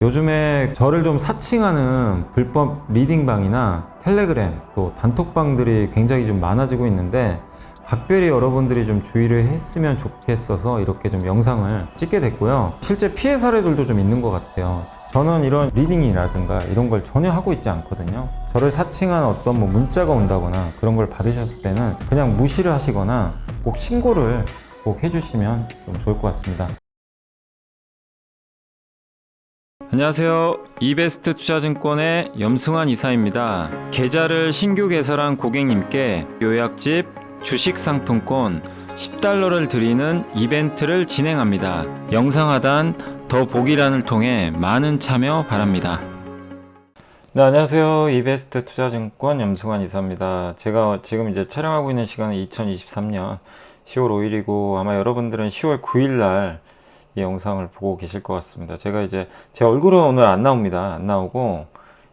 요즘에 저를 좀 사칭하는 불법 리딩방이나 텔레그램 또 단톡방들이 굉장히 좀 많아지고 있는데 각별히 여러분들이 좀 주의를 했으면 좋겠어서 이렇게 좀 영상을 찍게 됐고요. 실제 피해 사례들도 좀 있는 것 같아요. 저는 이런 리딩이라든가 이런 걸 전혀 하고 있지 않거든요. 저를 사칭한 어떤 문자가 온다거나 그런 걸 받으셨을 때는 그냥 무시를 하시거나 꼭 신고를 꼭 해주시면 좀 좋을 것 같습니다. 안녕하세요. 이베스트 투자증권의 염승환 이사입니다. 계좌를 신규 개설한 고객님께 요약집 주식 상품권 10달러를 드리는 이벤트를 진행합니다. 영상 하단 더 보기란을 통해 많은 참여 바랍니다. 네, 안녕하세요. 이베스트 투자증권 염승환 이사입니다. 제가 지금 이제 촬영하고 있는 시간은 2023년 10월 5일이고 아마 여러분들은 10월 9일 날 이 영상을 보고 계실 것 같습니다. 제가 이제 제 얼굴은 오늘 안 나옵니다. 안 나오고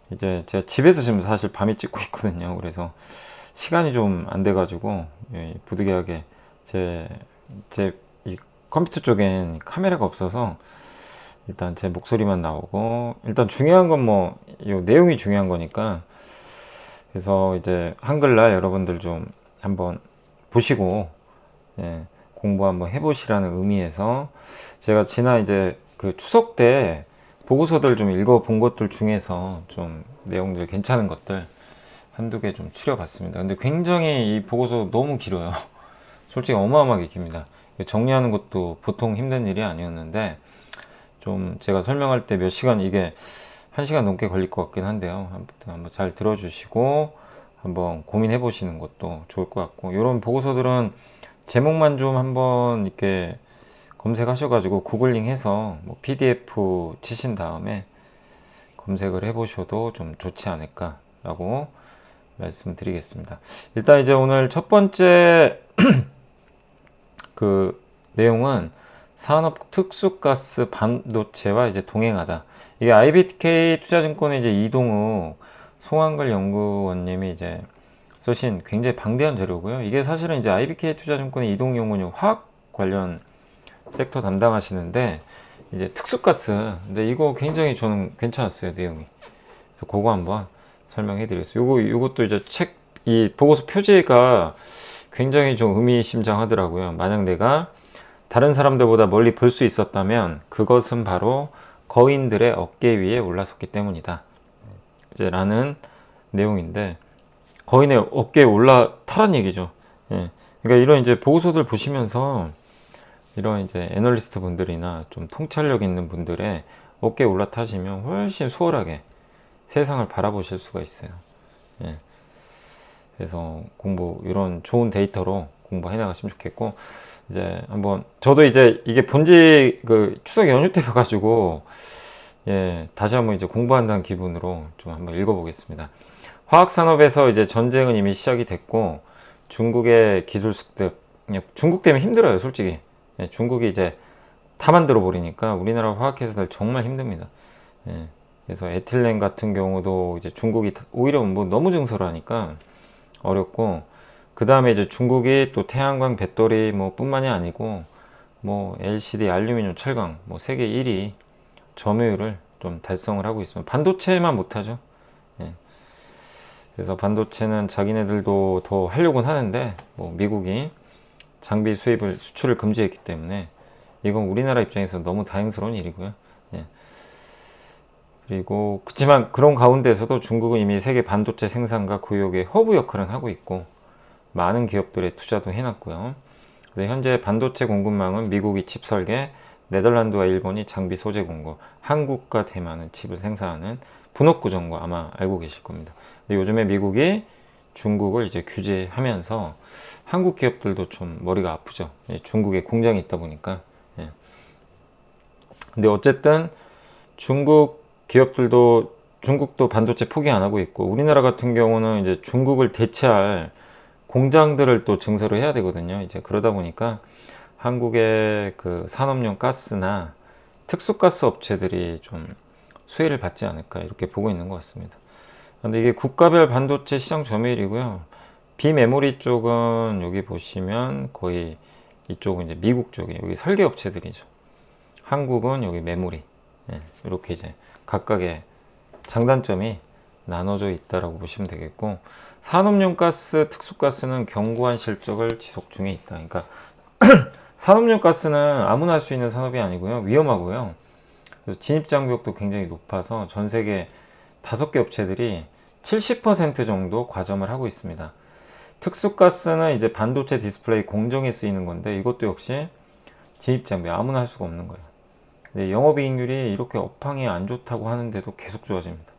이제 제가 집에서 지금 사실 밤에 찍고 있거든요. 그래서 시간이 좀 안 돼가지고 부득이하게 제 이 컴퓨터 쪽엔 카메라가 없어서 일단 제 목소리만 나오고 일단 중요한 건 이 내용이 중요한 거니까 그래서 이제 한글날 여러분들 좀 한번 보시고 공부 한번 해보시라는 의미에서 제가 지난 이제 그 추석 때 보고서들 좀 읽어본 것들 중에서 좀 내용들 괜찮은 것들 한두 개 좀 추려봤습니다. 근데 굉장히 이 보고서 너무 길어요. 솔직히 어마어마하게 깁니다. 정리하는 것도 보통 힘든 일이 아니었는데 좀 제가 설명할 때 몇 시간 이게 1시간 넘게 걸릴 것 같긴 한데요. 아무튼 한번 잘 들어주시고 한번 고민해 보시는 것도 좋을 것 같고 이런 보고서들은 제목만 좀 한번 이렇게 검색하셔가지고 구글링 해서 PDF 치신 다음에 검색을 해보셔도 좀 좋지 않을까라고 말씀드리겠습니다. 일단 이제 오늘 첫 번째 그 내용은 산업 특수가스 반도체와 이제 동행하다. 이게 IBK 투자증권의 이제 이동욱 송한글 연구원님이 이제 쓰신 굉장히 방대한 자료고요. 이게 사실은 이제 IBK 투자증권의 이동욱 연구원이 화학 관련 섹터 담당하시는데 이제 특수가스. 근데 이거 굉장히 저는 괜찮았어요, 내용이. 그래서 그거 한번 설명해 드리겠습니다. 요것도 이제 이 보고서 표지가 굉장히 좀 의미심장하더라고요. 만약 내가 다른 사람들보다 멀리 볼 수 있었다면 그것은 바로 거인들의 어깨 위에 올라섰기 때문이다. 이제 라는 내용인데 거인의 어깨에 올라타란 얘기죠. 그러니까 이런 이제 보고서들 보시면서 이런 이제 애널리스트 분들이나 좀 통찰력 있는 분들의 어깨에 올라타시면 훨씬 수월하게 세상을 바라보실 수가 있어요. 그래서 이런 좋은 데이터로 공부해 나가시면 좋겠고, 이제 한번, 저도 이제 이게 본지 추석 연휴 때 벼가지고, 다시 한번 이제 공부한다는 기분으로 좀 한번 읽어보겠습니다. 화학산업에서 이제 전쟁은 이미 시작이 됐고, 중국의 기술 습득, 중국 때문에 힘들어요, 솔직히. 중국이 이제 다 만들어 버리니까 우리나라 화학회사들 정말 힘듭니다. 그래서 에틸렌 같은 경우도 이제 중국이 오히려 너무 증설하니까 어렵고, 그 다음에 이제 중국이 또 태양광 배터리 뿐만이 아니고 LCD, 알루미늄, 철강 세계 1위 점유율을 좀 달성을 하고 있습니다. 반도체만 못하죠. 그래서 반도체는 자기네들도 더 하려고는 하는데 미국이 장비 수출을 금지했기 때문에 이건 우리나라 입장에서 너무 다행스러운 일이고요. 그리고 그렇지만 그런 가운데서도 중국은 이미 세계 반도체 생산과 교역의 허브 역할을 하고 있고 많은 기업들의 투자도 해놨고요. 현재 반도체 공급망은 미국이 칩 설계, 네덜란드와 일본이 장비 소재 공급, 한국과 대만은 칩을 생산하는 분업 구조인 거 아마 알고 계실 겁니다. 근데 요즘에 미국이 중국을 이제 규제하면서 한국 기업들도 좀 머리가 아프죠. 중국에 공장이 있다 보니까. 근데 어쨌든 중국도 반도체 포기 안 하고 있고, 우리나라 같은 경우는 이제 중국을 대체할 공장들을 또 증설을 해야 되거든요. 이제 그러다 보니까 한국의 그 산업용 가스나 특수가스 업체들이 좀 수혜를 받지 않을까 이렇게 보고 있는 것 같습니다. 근데 이게 국가별 반도체 시장 점유율이고요. 비메모리 쪽은 여기 보시면 거의 이쪽은 이제 미국 쪽이 여기 설계 업체들이죠. 한국은 여기 메모리. 이렇게 이제 각각의 장단점이 나눠져 있다라고 보시면 되겠고, 산업용 가스, 특수가스는 견고한 실적을 지속 중에 있다. 그러니까 산업용 가스는 아무나 할 수 있는 산업이 아니고요, 위험하고요. 그래서 진입 장벽도 굉장히 높아서 전 세계 5개 업체들이 70% 정도 과점을 하고 있습니다. 특수가스는 이제 반도체 디스플레이 공정에 쓰이는 건데, 이것도 역시 진입 장벽 아무나 할 수가 없는 거예요. 근데 영업이익률이 이렇게 업황이 안 좋다고 하는데도 계속 좋아집니다.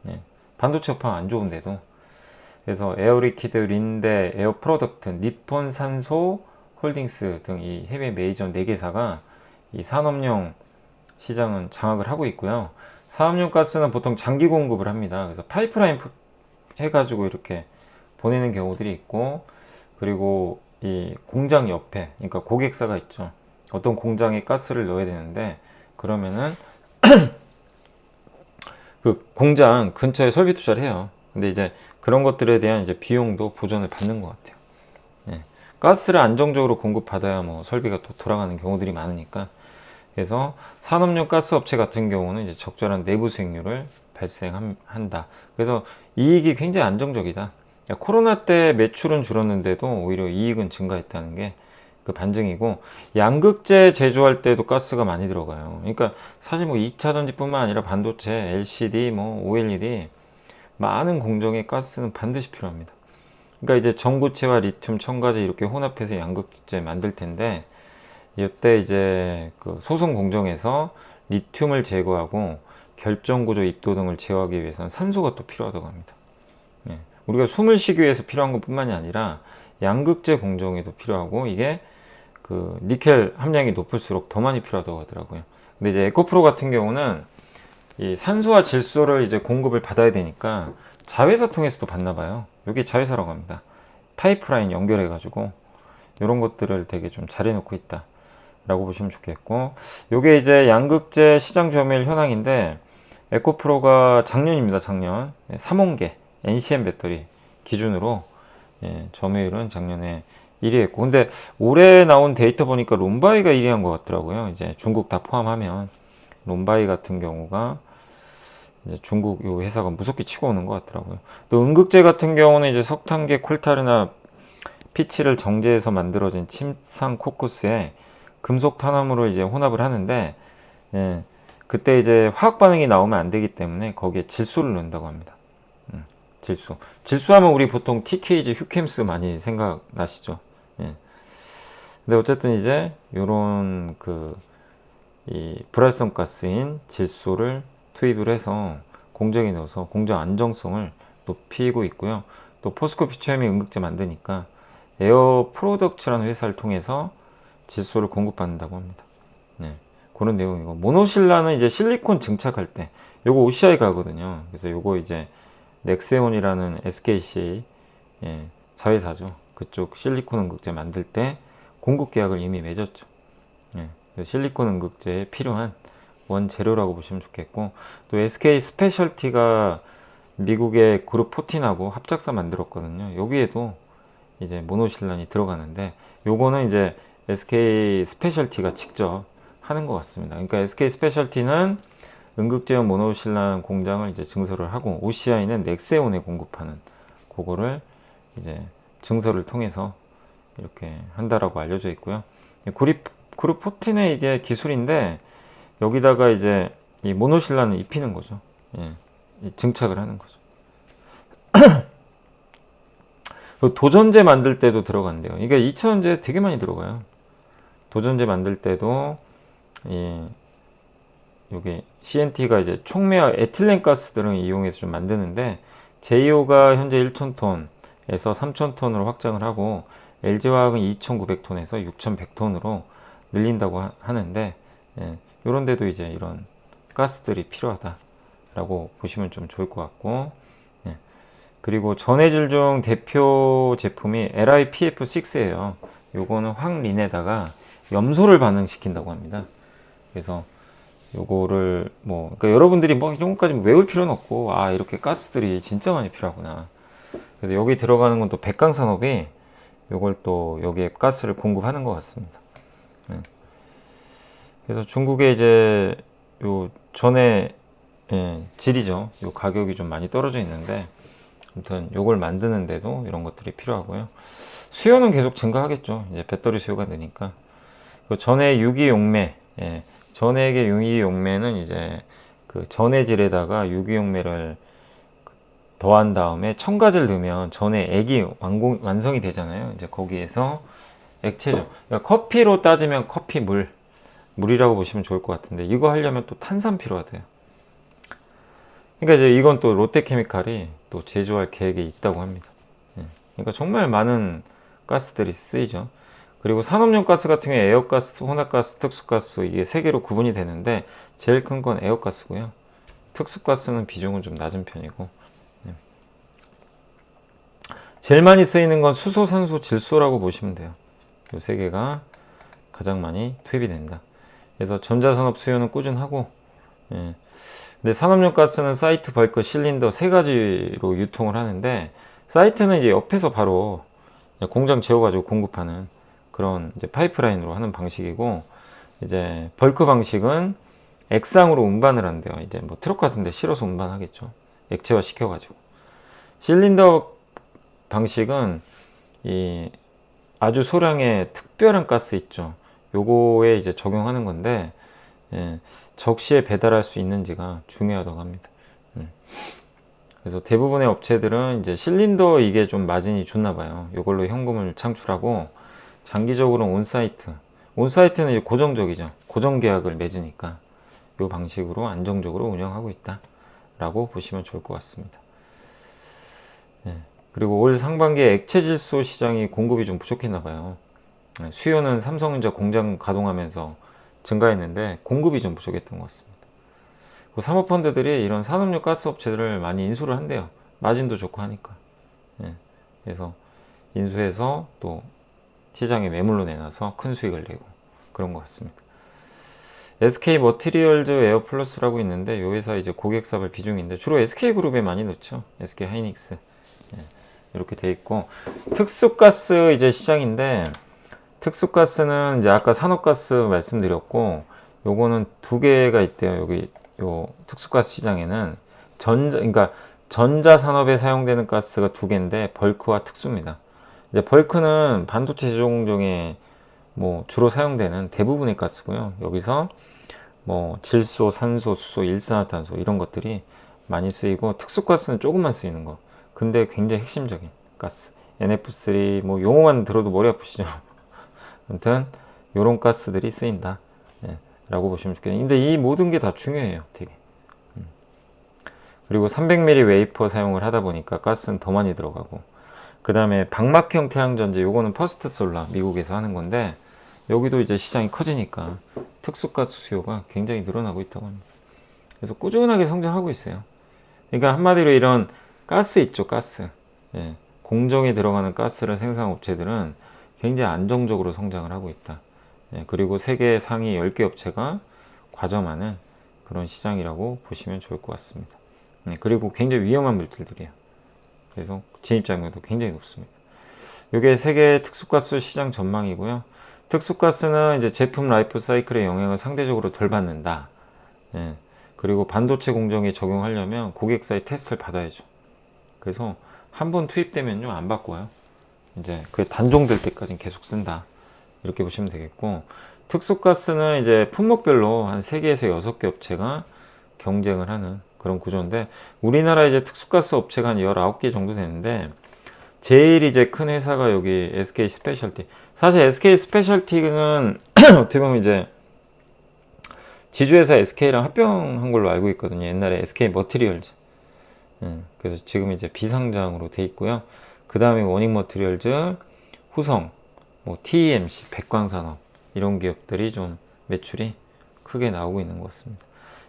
예. 반도체 업황 안 좋은데도. 그래서 에어리퀴드, 린데, 에어프로덕트, 니폰 산소 홀딩스 등 이 해외 메이저 4개사가 이 산업용 시장은 장악을 하고 있고요. 산업용 가스는 보통 장기 공급을 합니다. 그래서 파이프라인 해가지고 이렇게 보내는 경우들이 있고, 그리고 이 공장 옆에, 그러니까 고객사가 있죠. 어떤 공장에 가스를 넣어야 되는데, 그러면은 그 공장 근처에 설비 투자를 해요. 근데 이제 그런 것들에 대한 이제 비용도 보전을 받는 것 같아요. 예. 가스를 안정적으로 공급받아야 뭐 설비가 또 돌아가는 경우들이 많으니까. 그래서 산업용 가스 업체 같은 경우는 이제 적절한 내부 수익률을 발생한다. 그래서 이익이 굉장히 안정적이다. 코로나 때 매출은 줄었는데도 오히려 이익은 증가했다는 게 그 반증이고, 양극재 제조할 때도 가스가 많이 들어가요. 그러니까 사실 뭐 2차 전지뿐만 아니라 반도체, LCD, 뭐 OLED 많은 공정에 가스는 반드시 필요합니다. 그러니까 이제 전구체와 리튬, 첨가제 이렇게 혼합해서 양극재 만들 텐데, 이때 이제 그 소송 공정에서 리튬을 제거하고 결정구조 입도 등을 제어하기 위해서는 산소가 또 필요하다고 합니다. 예. 우리가 숨을 쉬기 위해서 필요한 것뿐만이 아니라 양극재 공정에도 필요하고, 이게 그 니켈 함량이 높을수록 더 많이 필요하다고 하더라고요. 근데 이제 에코프로 같은 경우는 이 산소와 질소를 이제 공급을 받아야 되니까 자회사 통해서도 받나 봐요. 여기 자회사라고 합니다. 파이프라인 연결해 가지고 이런 것들을 되게 좀 잘 해놓고 있다 라고 보시면 좋겠고, 요게 이제 양극재 시장 점유율 현황인데, 에코프로가 작년입니다. 작년 3원계 NCM 배터리 기준으로 점유율은 작년에 1위 했고, 근데 올해 나온 데이터 보니까 롬바이가 1위 한 것 같더라고요. 이제 중국 다 포함하면 롬바이 같은 경우가 이제 중국 요 회사가 무섭게 치고 오는 것 같더라고요. 또 음극재 같은 경우는 이제 석탄계 콜타르나 피치를 정제해서 만들어진 침상 코쿠스에 금속 탄화물을 이제 혼합을 하는데, 그때 이제 화학 반응이 나오면 안 되기 때문에 거기에 질소를 넣는다고 합니다. 질소하면 우리 보통 TKG, 휴캠스 많이 생각나시죠? 예. 근데 어쨌든 이제 요런 이 불활성 가스인 질소를 투입을 해서 공정에 넣어서 공정 안정성을 높이고 있고요. 또 포스코 피처엠이 음극재 만드니까 에어 프로덕츠라는 회사를 통해서 질소를 공급받는다고 합니다. 네, 그런 내용이고, 모노실라는 이제 실리콘 증착할 때 요거 OCI 가거든요. 그래서 요거 이제 넥세온이라는 SKC 자회사죠. 그쪽 실리콘 음극재 만들 때 공급 계약을 이미 맺었죠. 실리콘 음극재에 필요한 원재료라고 보시면 좋겠고, 또 SK 스페셜티가 미국의 그룹 14하고 합작사 만들었거든요. 여기에도 이제 모노실란이 들어가는데, 요거는 이제 SK 스페셜티가 직접 하는 것 같습니다. 그러니까 SK 스페셜티는 음극재용 모노실란 공장을 이제 증설을 하고, OCI는 넥세온에 공급하는 그거를 이제 증설을 통해서 이렇게 한다라고 알려져 있고요. 그룹 14의 이제 기술인데, 여기다가 이제 이 모노실란을 입히는 거죠. 증착을 하는 거죠. 도전제 만들 때도 들어간대요. 이게 2차전지에 되게 많이 들어가요. 도전제 만들 때도 요게 CNT가 이제 촉매와 에틸렌 가스 등을 이용해서 좀 만드는데, 제이오가 현재 1,000톤에서 3,000톤으로 확장을 하고, LG화학은 2,900톤에서 6,100톤으로 늘린다고 하는데, 요런 데도 이제 이런 가스들이 필요하다라고 보시면 좀 좋을 것 같고, 그리고 전해질 중 대표 제품이 LiPF6예요. 요거는 황린에다가 염소를 반응시킨다고 합니다. 그래서 요거를 그러니까 여러분들이 이런 것까지 외울 필요는 없고, 이렇게 가스들이 진짜 많이 필요하구나. 그래서 여기 들어가는 건 또 백강산업이 요걸 또 여기에 가스를 공급하는 것 같습니다. 그래서 중국에 이제 요 전에 질이죠. 요 가격이 좀 많이 떨어져 있는데, 아무튼 요걸 만드는데도 이런 것들이 필요하고요. 수요는 계속 증가하겠죠. 이제 배터리 수요가 느니까. 그 전해 유기용매, 전해의 유기용매는 이제 그 전해질에다가 유기용매를 더한 다음에 첨가제를 넣으면 전해 액이 완성이 되잖아요. 이제 거기에서 액체죠. 그러니까 커피로 따지면 커피 물이라고 보시면 좋을 것 같은데, 이거 하려면 또 탄산 필요하대요. 그러니까 이제 이건 또 롯데케미칼이 또 제조할 계획이 있다고 합니다. 그러니까 정말 많은 가스들이 쓰이죠. 그리고 산업용 가스 같은 경우에 에어가스, 혼합가스, 특수가스, 이게 세 개로 구분이 되는데, 제일 큰 건 에어가스고요. 특수가스는 비중은 좀 낮은 편이고, 제일 많이 쓰이는 건 수소, 산소, 질소라고 보시면 돼요. 이 세 개가 가장 많이 투입이 된다. 그래서 전자산업 수요는 꾸준하고, 근데 산업용 가스는 사이트, 벌크, 실린더 세 가지로 유통을 하는데, 사이트는 이제 옆에서 바로 공장 재워가지고 공급하는 그런 이제 파이프라인으로 하는 방식이고, 이제 벌크 방식은 액상으로 운반을 한대요. 이제 뭐 트럭 같은데 실어서 운반하겠죠. 액체화 시켜가지고. 실린더 방식은 이 아주 소량의 특별한 가스 있죠. 요거에 이제 적용하는 건데, 적시에 배달할 수 있는지가 중요하다고 합니다. 그래서 대부분의 업체들은 이제 실린더 이게 좀 마진이 좋나 봐요. 이걸로 현금을 창출하고, 장기적으로는 온사이트는 이제 고정적이죠. 고정 계약을 맺으니까 이 방식으로 안정적으로 운영하고 있다라고 보시면 좋을 것 같습니다. 그리고 올 상반기에 액체 질소 시장이 공급이 좀 부족했나 봐요. 수요는 삼성전자 공장 가동하면서 증가했는데 공급이 좀 부족했던 것 같습니다. 그 사모펀드들이 이런 산업용 가스 업체들을 많이 인수를 한대요. 마진도 좋고 하니까. 그래서 인수해서 또 시장에 매물로 내놔서 큰 수익을 내고 그런 것 같습니다. SK 머티리얼즈 에어플러스라고 있는데, 이 회사 이제 고객사별 비중인데 주로 SK그룹에 많이 넣죠. SK 하이닉스. 이렇게 돼 있고, 특수가스 이제 시장인데, 특수가스는 이제 아까 산업가스 말씀드렸고, 요거는 두 개가 있대요. 여기 요 특수가스 시장에는 그러니까 전자산업에 사용되는 가스가 두 개인데, 벌크와 특수입니다. 이제 벌크는 반도체 제조 공정에 뭐 주로 사용되는 대부분의 가스고요. 여기서 뭐 질소, 산소, 수소, 일산화탄소 이런 것들이 많이 쓰이고, 특수가스는 조금만 쓰이는 거. 근데 굉장히 핵심적인 가스. NF3 뭐 용어만 들어도 머리 아프시죠? 아무튼 요런 가스들이 쓰인다. 라고 보시면 좋겠네요. 근데 이 모든 게 다 중요해요. 되게. 그리고 300ml 웨이퍼 사용을 하다 보니까 가스는 더 많이 들어가고, 그 다음에 방막형 태양전지, 요거는 퍼스트 솔라 미국에서 하는 건데, 여기도 이제 시장이 커지니까 특수가스 수요가 굉장히 늘어나고 있다고 합니다. 그래서 꾸준하게 성장하고 있어요. 그러니까 한마디로 이런 가스 있죠, 가스. 공정에 들어가는 가스를 생산한 업체들은 굉장히 안정적으로 성장을 하고 있다. 그리고 세계 상위 10개 업체가 과점하는 그런 시장이라고 보시면 좋을 것 같습니다. 그리고 굉장히 위험한 물질들이에요. 그래서 진입장벽도 굉장히 높습니다. 이게 세계 특수가스 시장 전망이고요. 특수가스는 이제 제품 라이프 사이클의 영향을 상대적으로 덜 받는다. 그리고 반도체 공정에 적용하려면 고객사의 테스트를 받아야죠. 그래서 한번 투입되면요, 안 바꿔요. 이제 그게 단종될 때까지는 계속 쓴다. 이렇게 보시면 되겠고, 특수가스는 이제 품목별로 한 3개에서 6개 업체가 경쟁을 하는 그런 구조인데, 우리나라 이제 특수가스 업체가 한 19개 정도 되는데, 제일 이제 큰 회사가 여기 SK 스페셜티. 사실 SK 스페셜티는 어떻게 보면 이제 지주회사 SK랑 합병한 걸로 알고 있거든요. 옛날에 SK 머티리얼즈. 그래서 지금 이제 비상장으로 돼 있고요. 그 다음에 워닝 머티리얼즈, 후성, 뭐 TEMC, 백광산업 이런 기업들이 좀 매출이 크게 나오고 있는 것 같습니다.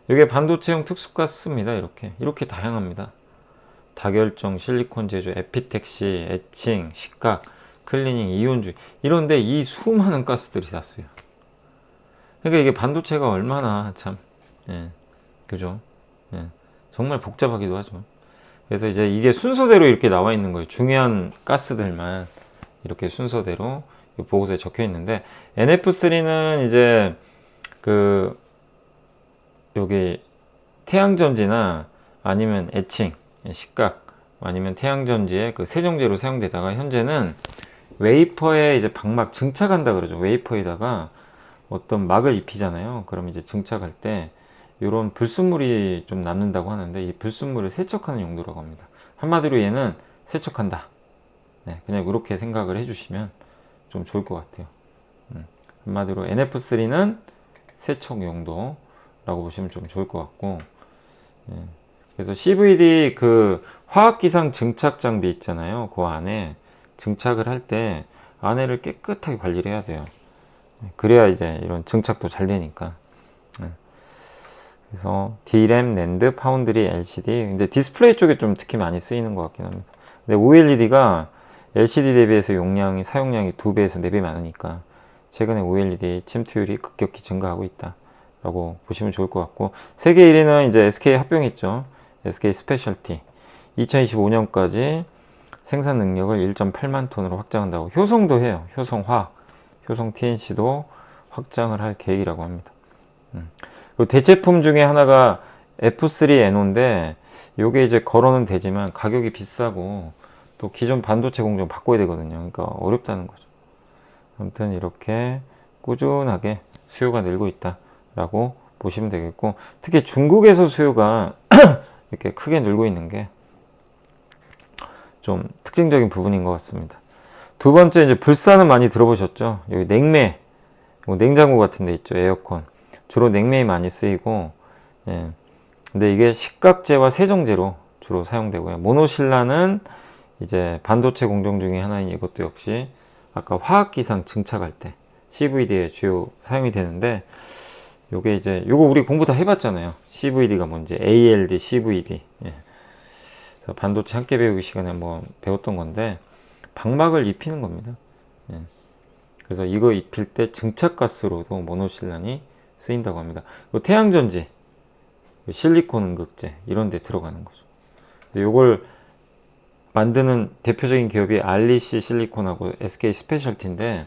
이게 반도체용 특수가스입니다. 이렇게 다양합니다. 다결정, 실리콘 제조, 에피텍시, 에칭, 식각, 클리닝, 이온주의 이런데 이 수많은 가스들이 다 쓰여요. 그러니까 이게 반도체가 얼마나 참, 그죠? 정말 복잡하기도 하죠. 그래서 이제 이게 순서대로 이렇게 나와 있는 거예요. 중요한 가스들만 이렇게 순서대로 보고서에 적혀 있는데, NF3는 이제 여기 태양전지나 아니면 에칭, 식각, 아니면 태양전지의 그 세정제로 사용되다가 현재는 웨이퍼에 이제 방막 증착한다 그러죠. 웨이퍼에다가 어떤 막을 입히잖아요. 그럼 이제 증착할 때 이런 불순물이 좀 남는다고 하는데 이 불순물을 세척하는 용도라고 합니다. 한마디로 얘는 세척한다. 네, 그냥 이렇게 생각을 해주시면 좀 좋을 것 같아요. 한마디로 NF3는 세척 용도라고 보시면 좀 좋을 것 같고, 예. 그래서 CVD 그 화학기상 증착 장비 있잖아요. 그 안에 증착을 할 때 안에를 깨끗하게 관리를 해야 돼요. 그래야 이제 이런 증착도 잘 되니까. 그래서 D램, 낸드, 파운드리, LCD. 근데 디스플레이 쪽에 좀 특히 많이 쓰이는 것 같긴 합니다. 근데 OLED가 LCD 대비해서 용량이, 사용량이 2배에서 4배 많으니까 최근에 OLED 침투율이 급격히 증가하고 있다라고 보시면 좋을 것 같고, 세계 1위는 이제 SK 합병했죠. SK 스페셜티. 2025년까지 생산 능력을 1.8만 톤으로 확장한다고. 효성도 해요. 효성화, 효성 TNC도 확장을 할 계획이라고 합니다. 그 대체품 중에 하나가 F3NO인데 요게 이제 걸어는 되지만 가격이 비싸고 또 기존 반도체 공정 바꿔야 되거든요. 그러니까 어렵다는 거죠. 아무튼 이렇게 꾸준하게 수요가 늘고 있다라고 보시면 되겠고, 특히 중국에서 수요가 이렇게 크게 늘고 있는 게 좀 특징적인 부분인 것 같습니다. 두 번째, 이제 불사는 많이 들어보셨죠? 여기 냉매, 뭐 냉장고 같은 데 있죠. 에어컨. 주로 냉매에 많이 쓰이고, 예. 근데 이게 식각제와 세정제로 주로 사용되고요. 모노실라는 이제 반도체 공정 중에 하나인 이것도 역시 아까 화학기상 증착할 때 CVD에 주요 사용이 되는데, 요게 이제 요거 우리 공부 다 해봤잖아요. CVD가 뭔지, ALD, CVD. 예. 반도체 함께 배우기 시간에 한번 배웠던 건데 방막을 입히는 겁니다. 예. 그래서 이거 입힐 때 증착가스로도 모노실란이 쓰인다고 합니다. 태양전지, 실리콘 응급제 이런 데 들어가는 거죠. 그래서 이걸 만드는 대표적인 기업이 알리시 실리콘하고 SK 스페셜티인데,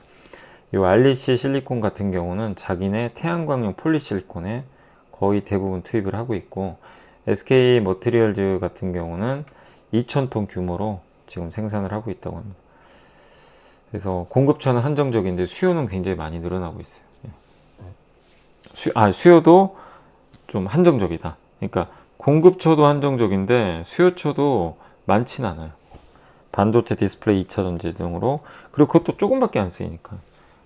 이 알리시 실리콘 같은 경우는 자기네 태양광용 폴리실리콘에 거의 대부분 투입을 하고 있고, SK 머티리얼즈 같은 경우는 2,000톤 규모로 지금 생산을 하고 있다고 합니다. 그래서 공급처는 한정적인데 수요는 굉장히 많이 늘어나고 있어요. 수요도 좀 한정적이다. 그러니까 공급처도 한정적인데 수요처도 많진 않아요. 반도체, 디스플레이, 2차 전지 등으로. 그리고 그것도 조금밖에 안 쓰이니까.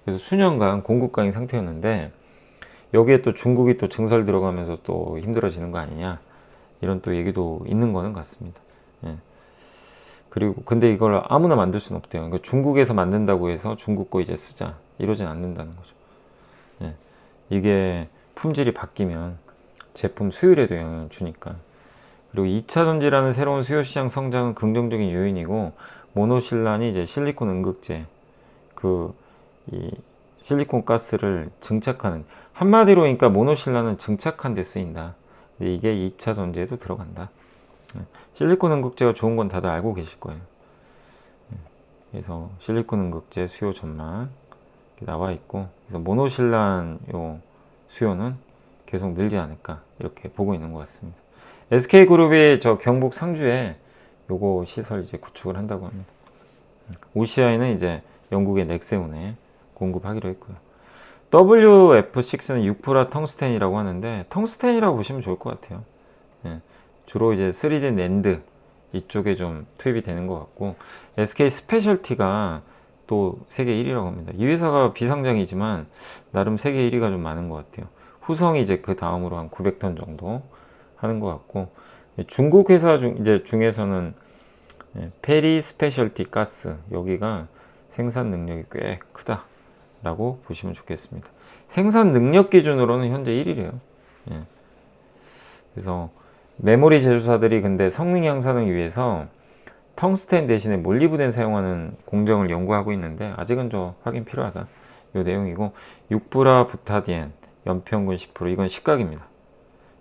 그래서 수년간 공급 강인 상태였는데 여기에 또 중국이 또 증설 들어가면서 또 힘들어지는 거 아니냐, 이런 또 얘기도 있는 거는 같습니다. 예. 그리고 근데 이걸 아무나 만들 수는 없대요. 그러니까 중국에서 만든다고 해서 중국 거 이제 쓰자, 이러진 않는다는 거죠. 예. 이게 품질이 바뀌면 제품 수율에도 영향을 주니까. 그리고 2차 전지라는 새로운 수요 시장 성장은 긍정적인 요인이고, 모노실란이 이제 실리콘 응급제, 이 실리콘 가스를 증착하는, 한마디로 그러니까 모노실란은 증착한 데 쓰인다. 근데 이게 2차 전지에도 들어간다. 실리콘 응급제가 좋은 건 다들 알고 계실 거예요. 그래서 실리콘 응급제 수요 전망 나와 있고, 그래서 모노실란 요 수요는 계속 늘지 않을까 이렇게 보고 있는 것 같습니다. SK그룹이 저 경북 상주에 요거 시설 이제 구축을 한다고 합니다. OCI는 이제 영국의 넥세온에 공급하기로 했고요. WF6는 6프라 텅스텐이라고 하는데 텅스텐이라고 보시면 좋을 것 같아요. 예. 주로 이제 3D 낸드 이쪽에 좀 투입이 되는 것 같고, SK 스페셜티가 또 세계 1위라고 합니다. 이 회사가 비상장이지만 나름 세계 1위가 좀 많은 것 같아요. 후성이 이제 그 다음으로 한 900톤 정도 하는 것 같고, 중국 회사 중에서는 페리 스페셜티 가스, 여기가 생산 능력이 꽤 크다라고 보시면 좋겠습니다. 생산 능력 기준으로는 현재 1위래요. 예. 그래서 메모리 제조사들이 근데 성능 향상을 위해서 텅스텐 대신에 몰리브덴 사용하는 공정을 연구하고 있는데 아직은 좀 확인 필요하다, 이 내용이고, 6브라 부타디엔 연평균 10%, 이건 식각입니다.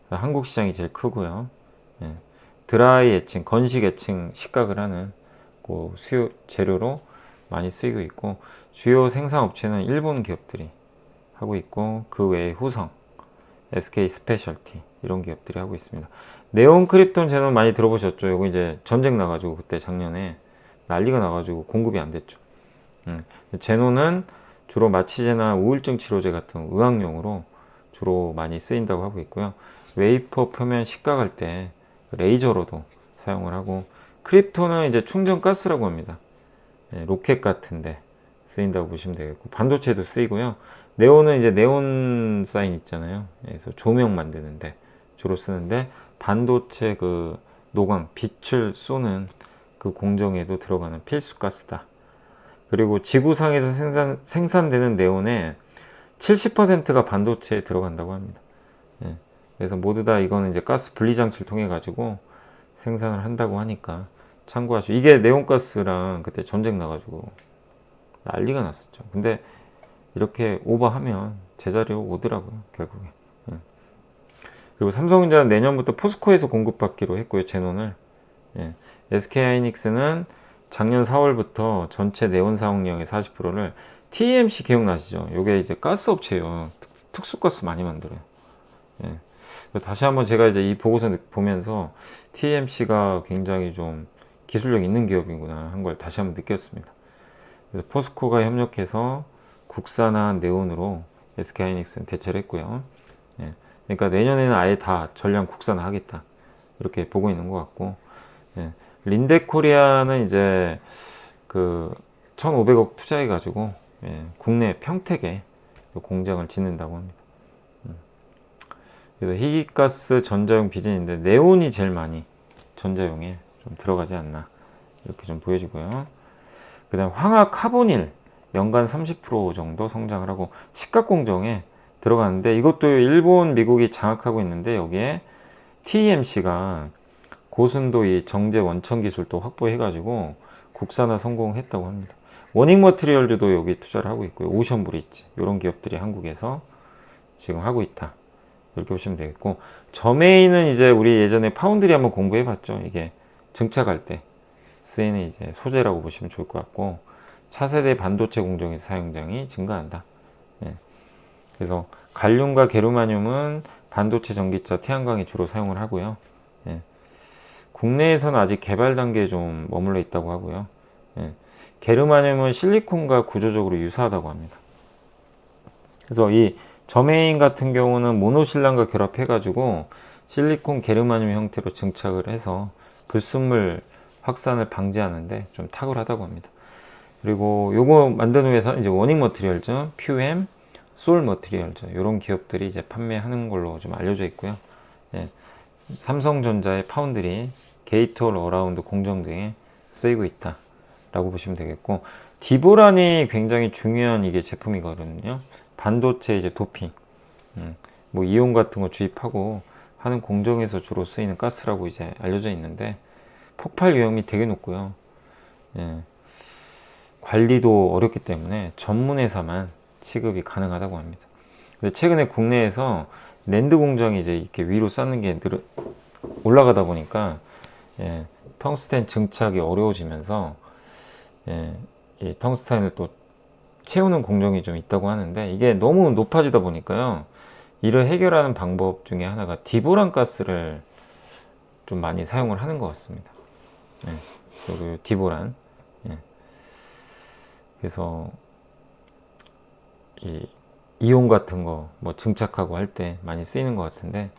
한국 시장이 제일 크고요. 예. 드라이 에칭, 건식 에칭 식각을 하는 그 수요 재료로 많이 쓰이고 있고, 주요 생산 업체는 일본 기업들이 하고 있고, 그 외에 후성, SK 스페셜티 이런 기업들이 하고 있습니다. 네온, 크립톤, 제논 많이 들어보셨죠? 이거 이제 전쟁 나가지고 그때 작년에 난리가 나가지고 공급이 안 됐죠. 제논은 주로 마취제나 우울증 치료제 같은 의학용으로 주로 많이 쓰인다고 하고 있고요. 웨이퍼 표면 식각할 때 레이저로도 사용을 하고, 크립톤은 이제 충전 가스라고 합니다. 로켓 같은데 쓰인다고 보시면 되겠고, 반도체도 쓰이고요. 네온은 이제 네온 사인 있잖아요. 그래서 조명 만드는데 주로 쓰는데, 반도체 그 노광 빛을 쏘는 그 공정에도 들어가는 필수 가스다. 그리고 지구상에서 생산되는 네온의 70%가 반도체에 들어간다고 합니다. 그래서 모두 다 이거는 이제 가스 분리 장치를 통해 가지고 생산을 한다고 하니까 참고하시고, 이게 네온가스랑 그때 전쟁 나가지고 난리가 났었죠. 근데 이렇게 오버하면 제자리로 오더라고요, 결국에. 그리고 삼성전자는 내년부터 포스코에서 공급받기로 했고요, 제논을. SK하이닉스는 작년 4월부터 전체 네온 사용량의 40%를 TMC 기억나시죠? 이게 이제 가스 업체예요. 특수가스 많이 만들어요. 다시 한번 제가 이제 이 보고서 보면서 TMC가 굉장히 좀 기술력 있는 기업이구나 한 걸 다시 한번 느꼈습니다. 그래서 포스코가 협력해서 국산화한 네온으로 SK하이닉스는 대체를 했고요. 그러니까 내년에는 아예 다 전량 국산화하겠다 이렇게 보고 있는 것 같고, 린데코리아는 이제 그 1,500억 투자해 가지고 국내 평택에 공장을 짓는다고 합니다. 그래서 희귀가스 전자용 비전인데 네온이 제일 많이 전자용에 좀 들어가지 않나 이렇게 좀 보여지고요. 그 다음 황화 카보닐 연간 30% 정도 성장을 하고 식각 공정에 들어가는데, 이것도 일본, 미국이 장악하고 있는데 여기에 TMC가 고순도 이 정제 원천 기술도 확보해가지고 국산화 성공했다고 합니다. 워닝 머티리얼즈도 여기 투자를 하고 있고요. 오션 브릿지 이런 기업들이 한국에서 지금 하고 있다 이렇게 보시면 되겠고, 저메인은 이제 우리 예전에 파운드리 한번 공부해봤죠. 이게 증착할 때 쓰이는 이제 소재라고 보시면 좋을 것 같고, 차세대 반도체 공정에서 사용량이 증가한다. 그래서 갈륨과 게르마늄은 반도체 전기차 태양광에 주로 사용을 하고요. 국내에서는 아직 개발 단계에 좀 머물러 있다고 하고요. 게르마늄은 실리콘과 구조적으로 유사하다고 합니다. 그래서 이 저메인 같은 경우는 모노실란과 결합해가지고 실리콘 게르마늄 형태로 증착을 해서 불순물 확산을 방지하는데 좀 탁월하다고 합니다. 그리고 요거 만드는 회사는 이제 워닝 머티리얼즈, 퓨엠, 솔 머티리얼즈 이런 기업들이 이제 판매하는 걸로 좀 알려져 있고요. 삼성전자의 파운드리, 게이트올 어라운드 공정 등에 쓰이고 있다라고 보시면 되겠고, 디보란이 굉장히 중요한 이게 제품이거든요. 반도체 이제 도핑, 뭐 이온 같은 거 주입하고 하는 공정에서 주로 쓰이는 가스라고 이제 알려져 있는데, 폭발 위험이 되게 높고요. 관리도 어렵기 때문에 전문 회사만 취급이 가능하다고 합니다. 근데 최근에 국내에서 낸드 공장이 이제 이렇게 위로 쌓는 게 올라가다 보니까 텅스텐 증착이 어려워지면서 이 텅스텐을 또 채우는 공정이 좀 있다고 하는데, 이게 너무 높아지다 보니까요, 이를 해결하는 방법 중에 하나가 디보란 가스를 좀 많이 사용을 하는 것 같습니다. 그리고 디보란. 그래서 이 이온 같은 거 뭐 증착하고 할 때 많이 쓰이는 것 같은데,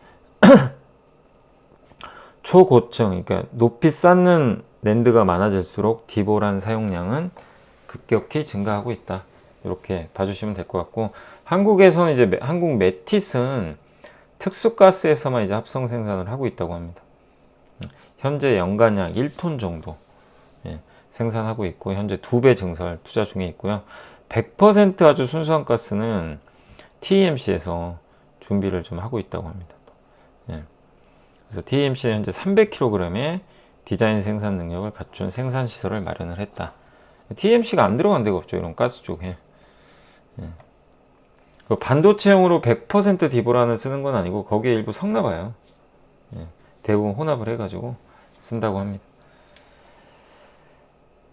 초고층, 그러니까 높이 쌓는 낸드가 많아질수록 디보란 사용량은 급격히 증가하고 있다. 이렇게 봐주시면 될 것 같고, 한국에서는 이제 한국 메티스는 특수가스에서만 이제 합성 생산을 하고 있다고 합니다. 현재 연간량 1톤 정도 생산하고 있고, 현재 2배 증설 투자 중에 있고요. 100% 아주 순수한 가스는 TMC에서 준비를 좀 하고 있다고 합니다. 그래서 TMC는 현재 300kg의 디자인 생산 능력을 갖춘 생산 시설을 마련을 했다. TMC가 안 들어간 데가 없죠, 이런 가스 쪽에. 반도체용으로 100% 디보란을 쓰는 건 아니고 거기에 일부 섞나 봐요. 대부분 혼합을 해가지고 쓴다고 합니다.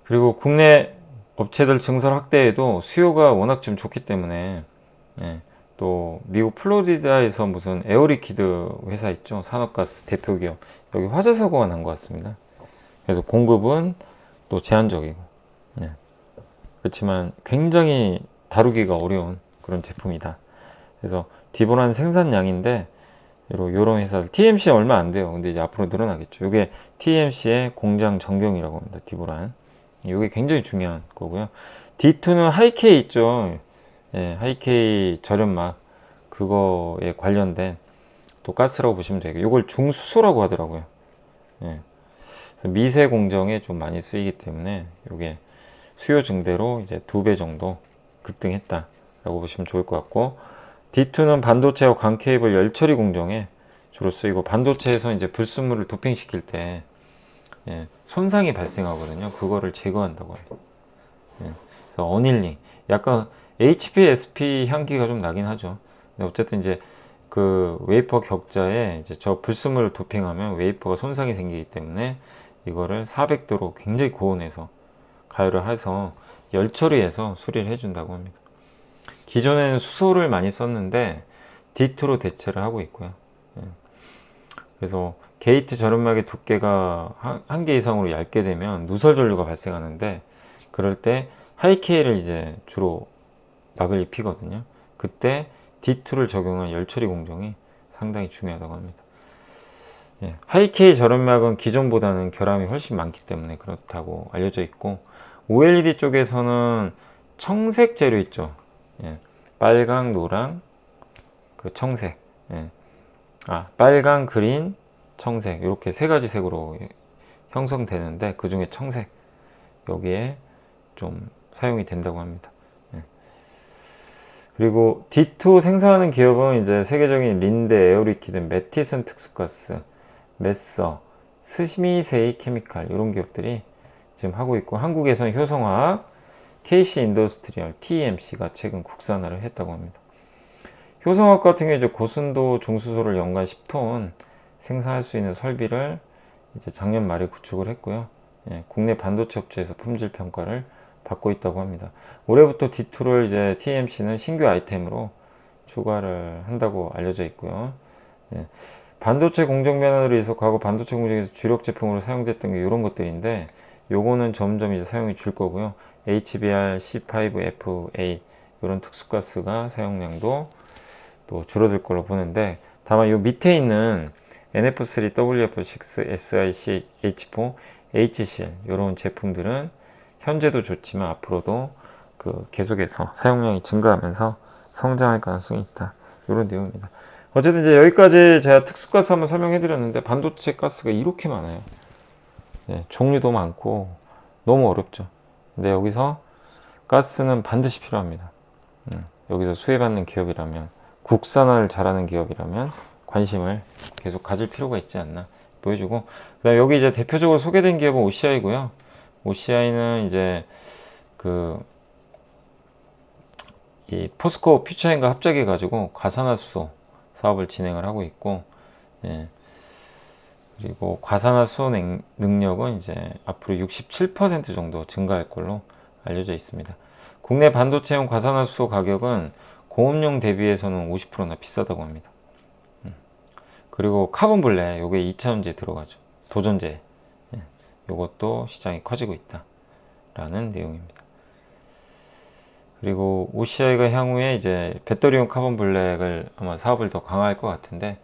그리고 국내 업체들 증설 확대에도 수요가 워낙 좀 좋기 때문에 또 미국 플로리다에서 무슨 에어리퀴드 회사 있죠, 산업가스 대표 기업, 여기 화재 사고가 난 것 같습니다. 그래서 공급은 또 제한적이고, 네. 그렇지만 굉장히 다루기가 어려운 그런 제품이다. 그래서 디보라는 생산량인데 요런 회사들, TMC 얼마 안 돼요. 근데 이제 앞으로 늘어나겠죠. 이게 TMC의 공장 전경이라고 합니다. 디보란. 이게 굉장히 중요한 거고요. D2는 하이케이 있죠. 예, 하이케이 절연막, 그거에 관련된 또 가스라고 보시면 되고, 이걸 중수소라고 하더라고요. 예. 그래서 미세 공정에 좀 많이 쓰이기 때문에 이게 수요 증대로 이제 2배 정도 급등했다라고 보시면 좋을 것 같고, D2는 반도체와 광 케이블 열 처리 공정에 주로 쓰이고, 반도체에서 이제 불순물을 도핑시킬 때 예, 손상이 발생하거든요. 그거를 제거한다고 합니다. 예, 그래서 어닐링, 약간 HPSP 향기가 좀 나긴 하죠. 근데 어쨌든 이제 그 웨이퍼 격자에 이제 저 불순물을 도핑하면 웨이퍼가 손상이 생기기 때문에 이거를 400도로 굉장히 고온에서 가열을 해서 열 처리해서 수리를 해준다고 합니다. 기존에는 수소를 많이 썼는데 D2로 대체를 하고 있고요. 예. 그래서 게이트 절연막의 두께가 한 개 이상으로 얇게 되면 누설 전류가 발생하는데, 그럴 때 하이케이를 이제 주로 막을 입히거든요. 그때 D2를 적용한 열처리 공정이 상당히 중요하다고 합니다. 예, 하이케이 절연막은 기존보다는 결함이 훨씬 많기 때문에 그렇다고 알려져 있고, OLED 쪽에서는 청색 재료 있죠. 예, 빨강, 노랑, 그 청색. 예. 빨강, 그린, 청색, 이렇게 세 가지 색으로 형성되는데 그 중에 청색, 여기에 좀 사용이 된다고 합니다. 예. 그리고 D2 생산하는 기업은 이제 세계적인 린데, 에어리퀴드, 매티슨 특수가스, 메서, 스미세이 케미칼, 이런 기업들이 지금 하고 있고, 한국에서는 효성화학, KC 인더스트리얼, TMC가 최근 국산화를 했다고 합니다. 효성화학 같은 경우 이제 고순도 중수소를 연간 10톤 생산할 수 있는 설비를 이제 작년 말에 구축을 했고요. 예, 국내 반도체 업체에서 품질 평가를 받고 있다고 합니다. 올해부터 D2를 이제 TMC는 신규 아이템으로 추가를 한다고 알려져 있고요. 예, 반도체 공정 변화로 인해서 과거 반도체 공정에서 주력 제품으로 사용됐던 게 이런 것들인데, 요거는 점점 이제 사용이 줄 거고요. HBr, C5FA 이런 특수가스가 사용량도 또 줄어들 걸로 보는데, 다만 요 밑에 있는 NF3, WF6, SiC, H4, HCl 이런 제품들은 현재도 좋지만 앞으로도 그 계속해서 사용량이 증가하면서 성장할 가능성이 있다, 이런 내용입니다. 어쨌든 이제 여기까지 제가 특수가스 한번 설명해 드렸는데, 반도체 가스가 이렇게 많아요. 네, 종류도 많고 너무 어렵죠. 근데 여기서 가스는 반드시 필요합니다. 여기서 수혜받는 기업이라면, 국산화를 잘하는 기업이라면 관심을 계속 가질 필요가 있지 않나 보여주고, 그다음에 여기 이제 대표적으로 소개된 기업은 OCI고요. OCI는 이제 이 포스코 퓨처엔과 합작해 가지고 과산화수소 사업을 진행을 하고 있고, 예. 그리고 과산화수소 능력은 이제 앞으로 67% 정도 증가할 걸로 알려져 있습니다. 국내 반도체용 과산화수소 가격은 공업용 대비해서는 50%나 비싸다고 합니다. 그리고 카본 블랙, 요게 2차전지에 들어가죠. 도전제. 예. 요것도 시장이 커지고 있다라는 내용입니다. 그리고 OCI가 향후에 이제 배터리용 카본 블랙을 아마 사업을 더 강화할 것 같은데,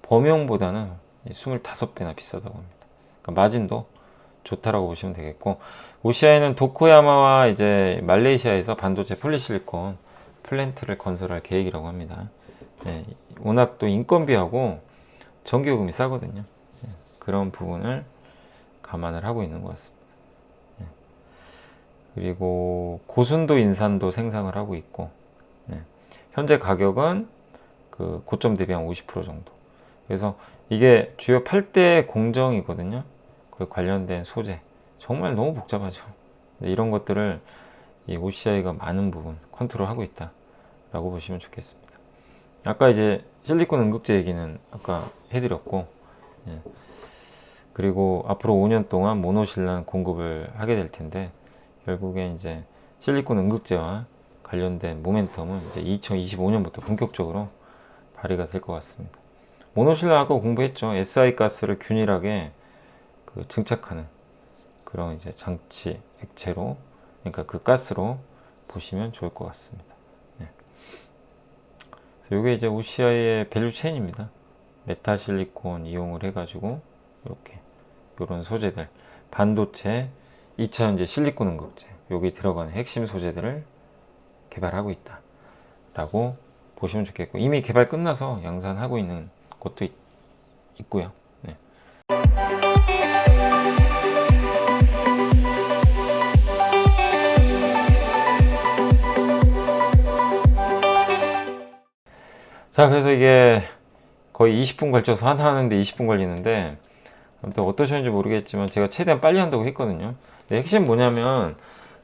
범용보다는 25배나 비싸다고 합니다. 그러니까 마진도 좋다라고 보시면 되겠고, OCI는 도코야마와 이제 말레이시아에서 반도체 폴리실리콘 플랜트를 건설할 계획이라고 합니다. 예, 워낙 또 인건비하고 전기요금이 싸거든요. 예, 그런 부분을 감안을 하고 있는 것 같습니다. 예, 그리고 고순도 인산도 생산을 하고 있고, 예, 현재 가격은 그 고점 대비 한 50% 정도. 그래서 이게 주요 8대 공정이거든요. 그 관련된 소재. 정말 너무 복잡하죠. 이런 것들을 이 OCI가 많은 부분 컨트롤하고 있다라고 보시면 좋겠습니다. 아까 이제 실리콘 응급제 얘기는 아까 해드렸고, 예. 그리고 앞으로 5년 동안 모노실란 공급을 하게 될 텐데, 결국엔 이제 실리콘 응급제와 관련된 모멘텀은 이제 2025년부터 본격적으로 발휘가 될 것 같습니다. 모노실라 아까 공부했죠. SI 가스를 균일하게 그 증착하는 그런 이제 장치 액체로, 그러니까 그 가스로 보시면 좋을 것 같습니다. 네. 이게 이제 OCI의 밸류 체인입니다. 메타실리콘 이용을 해가지고 이렇게 이런 소재들, 반도체, 2차 이제 실리콘 응급제, 여기 들어가는 핵심 소재들을 개발하고 있다라고 보시면 좋겠고, 이미 개발 끝나서 양산하고 있는 곳도 있고요. 네. 자, 그래서 이게 거의 20분 걸쳐서 하나 하는데 20분 걸리는데, 아무튼 어떠셨는지 모르겠지만 제가 최대한 빨리 한다고 했거든요. 근데 핵심 뭐냐면,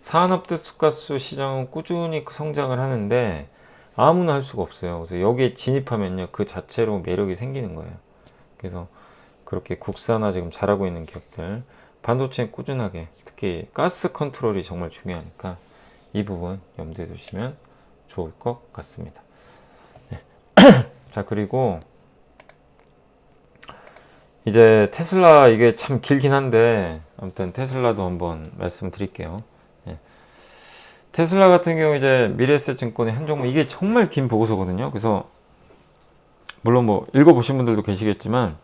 산업대수가스 시장은 꾸준히 성장을 하는데 아무나 할 수가 없어요. 그래서 여기에 진입하면요, 그 자체로 매력이 생기는 거예요. 그래서 그렇게 국산화 지금 잘하고 있는 기업들, 반도체는 꾸준하게, 특히 가스 컨트롤이 정말 중요하니까 이 부분 염두에 두시면 좋을 것 같습니다. 네. 자, 그리고 이제 테슬라, 이게 참 길긴 한데 아무튼 테슬라도 한번 말씀드릴게요. 네. 테슬라 같은 경우 이제 미래에셋증권의 한 종목, 이게 정말 긴 보고서거든요. 그래서 물론 뭐 읽어보신 분들도 계시겠지만,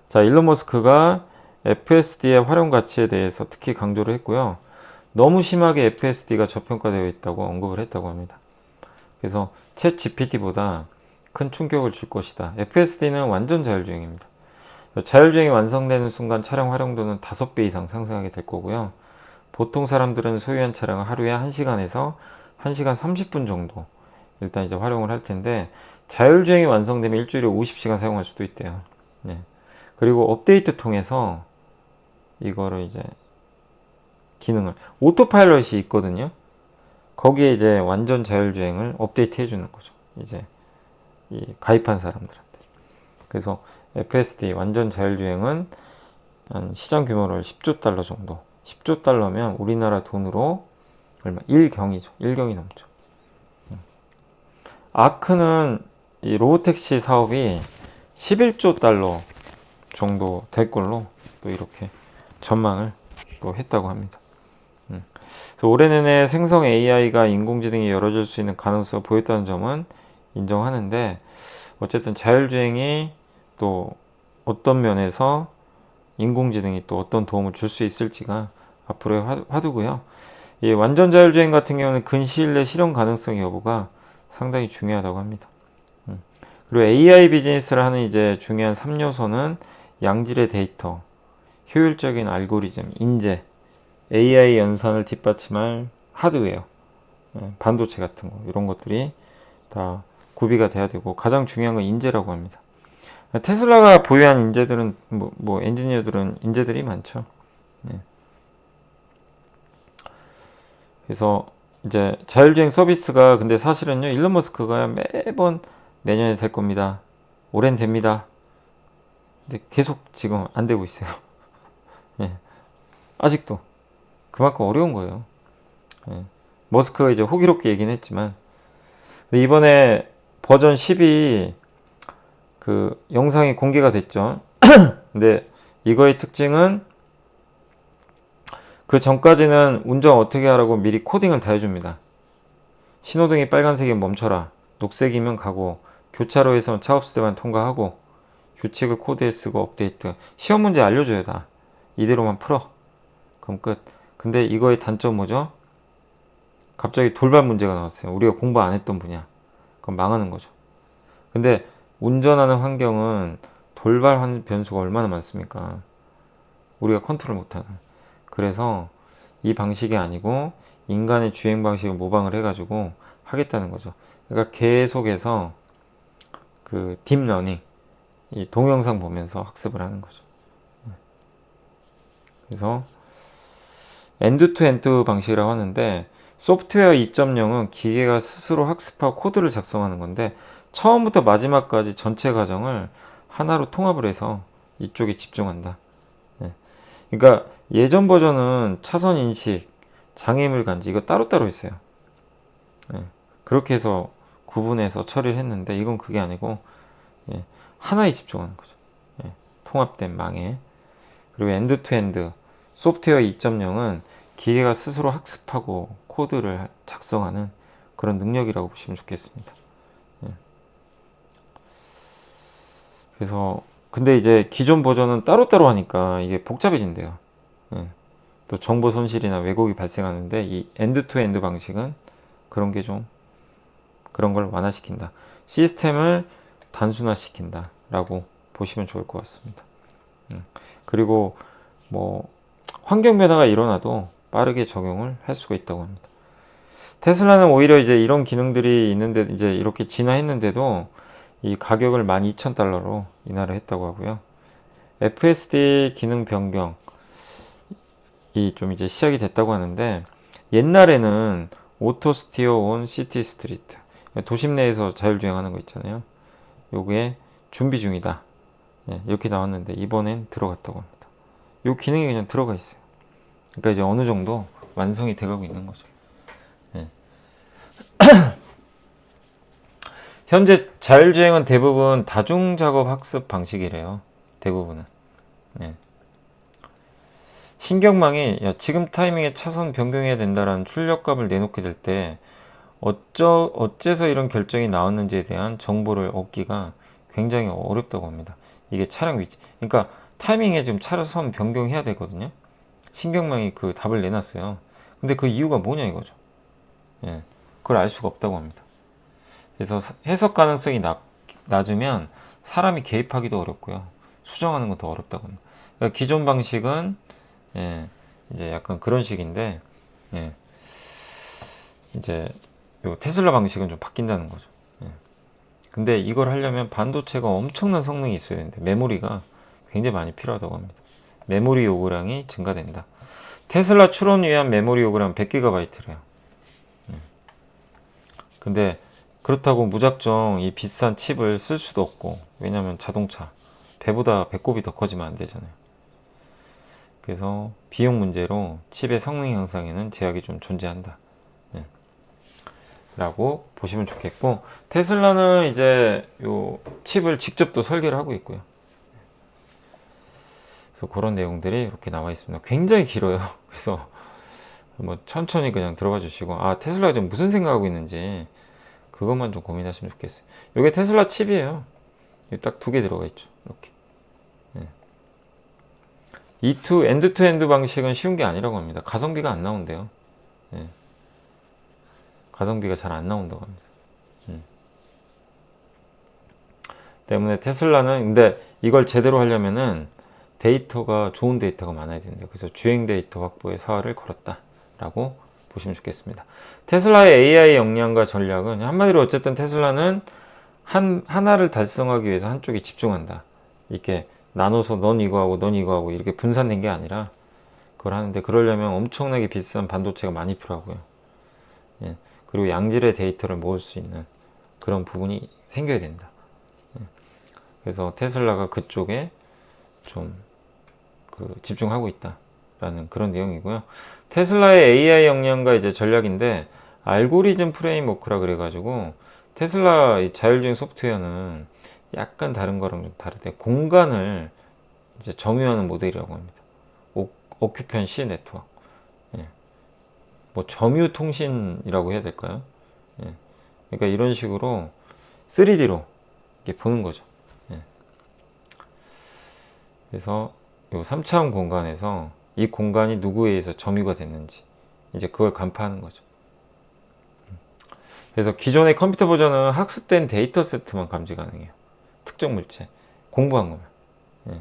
자, 일론 머스크가 FSD의 활용 가치에 대해서 특히 강조를 했고요. 너무 심하게 FSD가 저평가되어 있다고 언급을 했다고 합니다. 그래서 챗 GPT보다 큰 충격을 줄 것이다. FSD는 완전 자율주행입니다. 자율주행이 완성되는 순간 차량 활용도는 5배 이상 상승하게 될 거고요. 보통 사람들은 소유한 차량을 하루에 1시간에서 1시간 30분 정도 일단 이제 활용을 할 텐데, 자율주행이 완성되면 일주일에 50시간 사용할 수도 있대요. 네. 그리고 업데이트 통해서 이거를 이제 기능을, 오토파일럿이 있거든요. 거기에 이제 완전 자율주행을 업데이트 해주는 거죠. 이제 이 가입한 사람들한테. 그래서 FSD 완전 자율주행은 한 시장 규모를 10조 달러 정도. 10조 달러면 우리나라 돈으로 얼마? 1경이죠. 1경이 넘죠. 아크는 이 로보택시 사업이 11조 달러 정도 될 걸로 또 이렇게 전망을 또 했다고 합니다. 그래서 올해 내내 생성 AI가 인공지능이 열어줄 수 있는 가능성을 보였다는 점은 인정하는데, 어쨌든 자율주행이 또 어떤 면에서 인공지능이 또 어떤 도움을 줄 수 있을지가 앞으로의 화두고요. 이 완전 자율주행 같은 경우는 근시일 내 실현 가능성 여부가 상당히 중요하다고 합니다. 그리고 AI 비즈니스를 하는 이제 중요한 3요소는 양질의 데이터, 효율적인 알고리즘, 인재, AI 연산을 뒷받침할 하드웨어, 반도체 같은 거, 이런 것들이 다 구비가 돼야 되고, 가장 중요한 건 인재라고 합니다. 테슬라가 보유한 인재들은 뭐 엔지니어들은 인재들이 많죠. 네. 그래서 이제 자율주행 서비스가, 근데 사실은요, 일론 머스크가 매번 내년에 될 겁니다, 올해는 됩니다, 근데 계속 지금 안 되고 있어요. 네. 아직도 그만큼 어려운 거예요. 네. 머스크가 이제 호기롭게 얘기는 했지만, 근데 이번에 버전 10이 그 영상이 공개가 됐죠. 근데 이거의 특징은 그 전까지는 운전 어떻게 하라고 미리 코딩을 다 해줍니다. 신호등이 빨간색이면 멈춰라, 녹색이면 가고, 교차로에서는 차 없을 때만 통과하고, 규칙을 코드에 쓰고 업데이트, 시험 문제 알려줘야 다. 이대로만 풀어. 그럼 끝. 근데 이거의 단점 뭐죠? 갑자기 돌발 문제가 나왔어요. 우리가 공부 안 했던 분야. 그럼 망하는 거죠. 근데 운전하는 환경은 돌발 변수가 얼마나 많습니까? 우리가 컨트롤 못하는. 그래서 이 방식이 아니고 인간의 주행 방식을 모방을 해가지고 하겠다는 거죠. 그러니까 계속해서 그 딥러닝, 이 동영상 보면서 학습을 하는 거죠. 그래서 엔드-투-엔드 방식이라고 하는데, 소프트웨어 2.0은 기계가 스스로 학습하고 코드를 작성하는 건데, 처음부터 마지막까지 전체 과정을 하나로 통합을 해서 이쪽에 집중한다. 네. 그러니까 예전 버전은 차선 인식, 장애물 감지, 이거 따로따로 있어요. 예. 그렇게 해서 구분해서 처리를 했는데 이건 그게 아니고 예. 하나에 집중하는 거죠. 예. 통합된 망에. 그리고 엔드투엔드 소프트웨어 2.0은 기계가 스스로 학습하고 코드를 작성하는 그런 능력이라고 보시면 좋겠습니다. 예. 그래서 근데 이제 기존 버전은 따로따로 하니까 이게 복잡해진대요. 예. 또 정보 손실이나 왜곡이 발생하는데 이 엔드-투-엔드 방식은 그런 게 좀 그런 걸 완화시킨다. 시스템을 단순화시킨다 라고 보시면 좋을 것 같습니다. 그리고 뭐 환경 변화가 일어나도 빠르게 적용을 할 수가 있다고 합니다. 테슬라는 오히려 이제 이런 기능들이 있는데 이제 이렇게 진화했는데도 이 가격을 12,000달러로 인하를 했다고 하고요. FSD 기능 변경이 좀 이제 시작이 됐다고 하는데 옛날에는 오토 스티어 온 시티 스트리트 도심 내에서 자율주행하는 거 있잖아요. 요게 준비 중이다. 예, 이렇게 나왔는데 이번엔 들어갔다고 합니다. 요 기능이 그냥 들어가 있어요. 그러니까 이제 어느 정도 완성이 돼가고 있는 거죠. 예. 현재 자율주행은 대부분 다중작업 학습 방식이래요. 대부분은. 예. 신경망이 야, 지금 타이밍에 차선 변경해야 된다라는 출력값을 내놓게 될 때 어째서 이런 결정이 나왔는지에 대한 정보를 얻기가 굉장히 어렵다고 합니다. 이게 차량 위치. 그러니까 타이밍에 지금 차선 변경해야 되거든요. 신경망이 그 답을 내놨어요. 근데 그 이유가 뭐냐 이거죠. 예. 그걸 알 수가 없다고 합니다. 그래서 해석 가능성이 낮으면 사람이 개입하기도 어렵고요. 수정하는 건 더 어렵다고 합니다. 그러니까 기존 방식은 예, 이제 약간 그런 식인데 예, 이제 요 테슬라 방식은 좀 바뀐다는 거죠. 예. 근데 이걸 하려면 반도체가 엄청난 성능이 있어야 되는데 메모리가 굉장히 많이 필요하다고 합니다. 메모리 요구량이 증가된다. 테슬라 추론 위한 메모리 요구량 100GB래요. 근데 그렇다고 무작정 이 비싼 칩을 쓸 수도 없고 왜냐면 자동차 배보다 배꼽이 더 커지면 안 되잖아요. 그래서 비용 문제로 칩의 성능 향상에는 제약이 좀 존재한다. 네. 라고 보시면 좋겠고 테슬라는 이제 요 칩을 직접 또 설계를 하고 있고요. 그래서 그런 내용들이 이렇게 나와 있습니다. 굉장히 길어요. 그래서 뭐 천천히 그냥 들어가 주시고 아 테슬라가 지금 무슨 생각하고 있는지 그것만 좀 고민하시면 좋겠어요. 이게 테슬라 칩이에요. 딱 두 개 들어가 있죠. 이렇게. 네. 엔드 투 엔드 방식은 쉬운 게 아니라고 합니다. 가성비가 안 나온대요. 네. 가성비가 잘 안 나온다고 합니다. 때문에 테슬라는 근데 이걸 제대로 하려면은 데이터가 좋은 데이터가 많아야 된대요. 그래서 주행 데이터 확보에 사활을 걸었다라고 보시면 좋겠습니다. 테슬라의 AI 역량과 전략은 한마디로 어쨌든 테슬라는 하나를 달성하기 위해서 한쪽에 집중한다. 이렇게 나눠서 넌 이거 하고 넌 이거 하고 이렇게 분산된 게 아니라 그걸 하는데 그러려면 엄청나게 비싼 반도체가 많이 필요하고요. 예. 그리고 양질의 데이터를 모을 수 있는 그런 부분이 생겨야 된다. 예. 그래서 테슬라가 그쪽에 좀 집중하고 있다라는 그런 내용이고요. 테슬라의 AI 역량과 이제 전략인데 알고리즘 프레임워크라 그래가지고 테슬라 이 자율주행 소프트웨어는 약간 다른 거랑 좀 다르대. 공간을 이제 점유하는 모델이라고 합니다. 오큐펜시 네트워크. 예. 뭐 점유 통신이라고 해야 될까요? 예. 그러니까 이런 식으로 3D로 이렇게 보는 거죠. 예. 그래서 요 3차원 공간에서 이 공간이 누구에 의해서 점유가 됐는지 이제 그걸 간파하는 거죠. 그래서 기존의 컴퓨터 버전은 학습된 데이터 세트만 감지 가능해요. 특정 물체 공부한 거만. 예.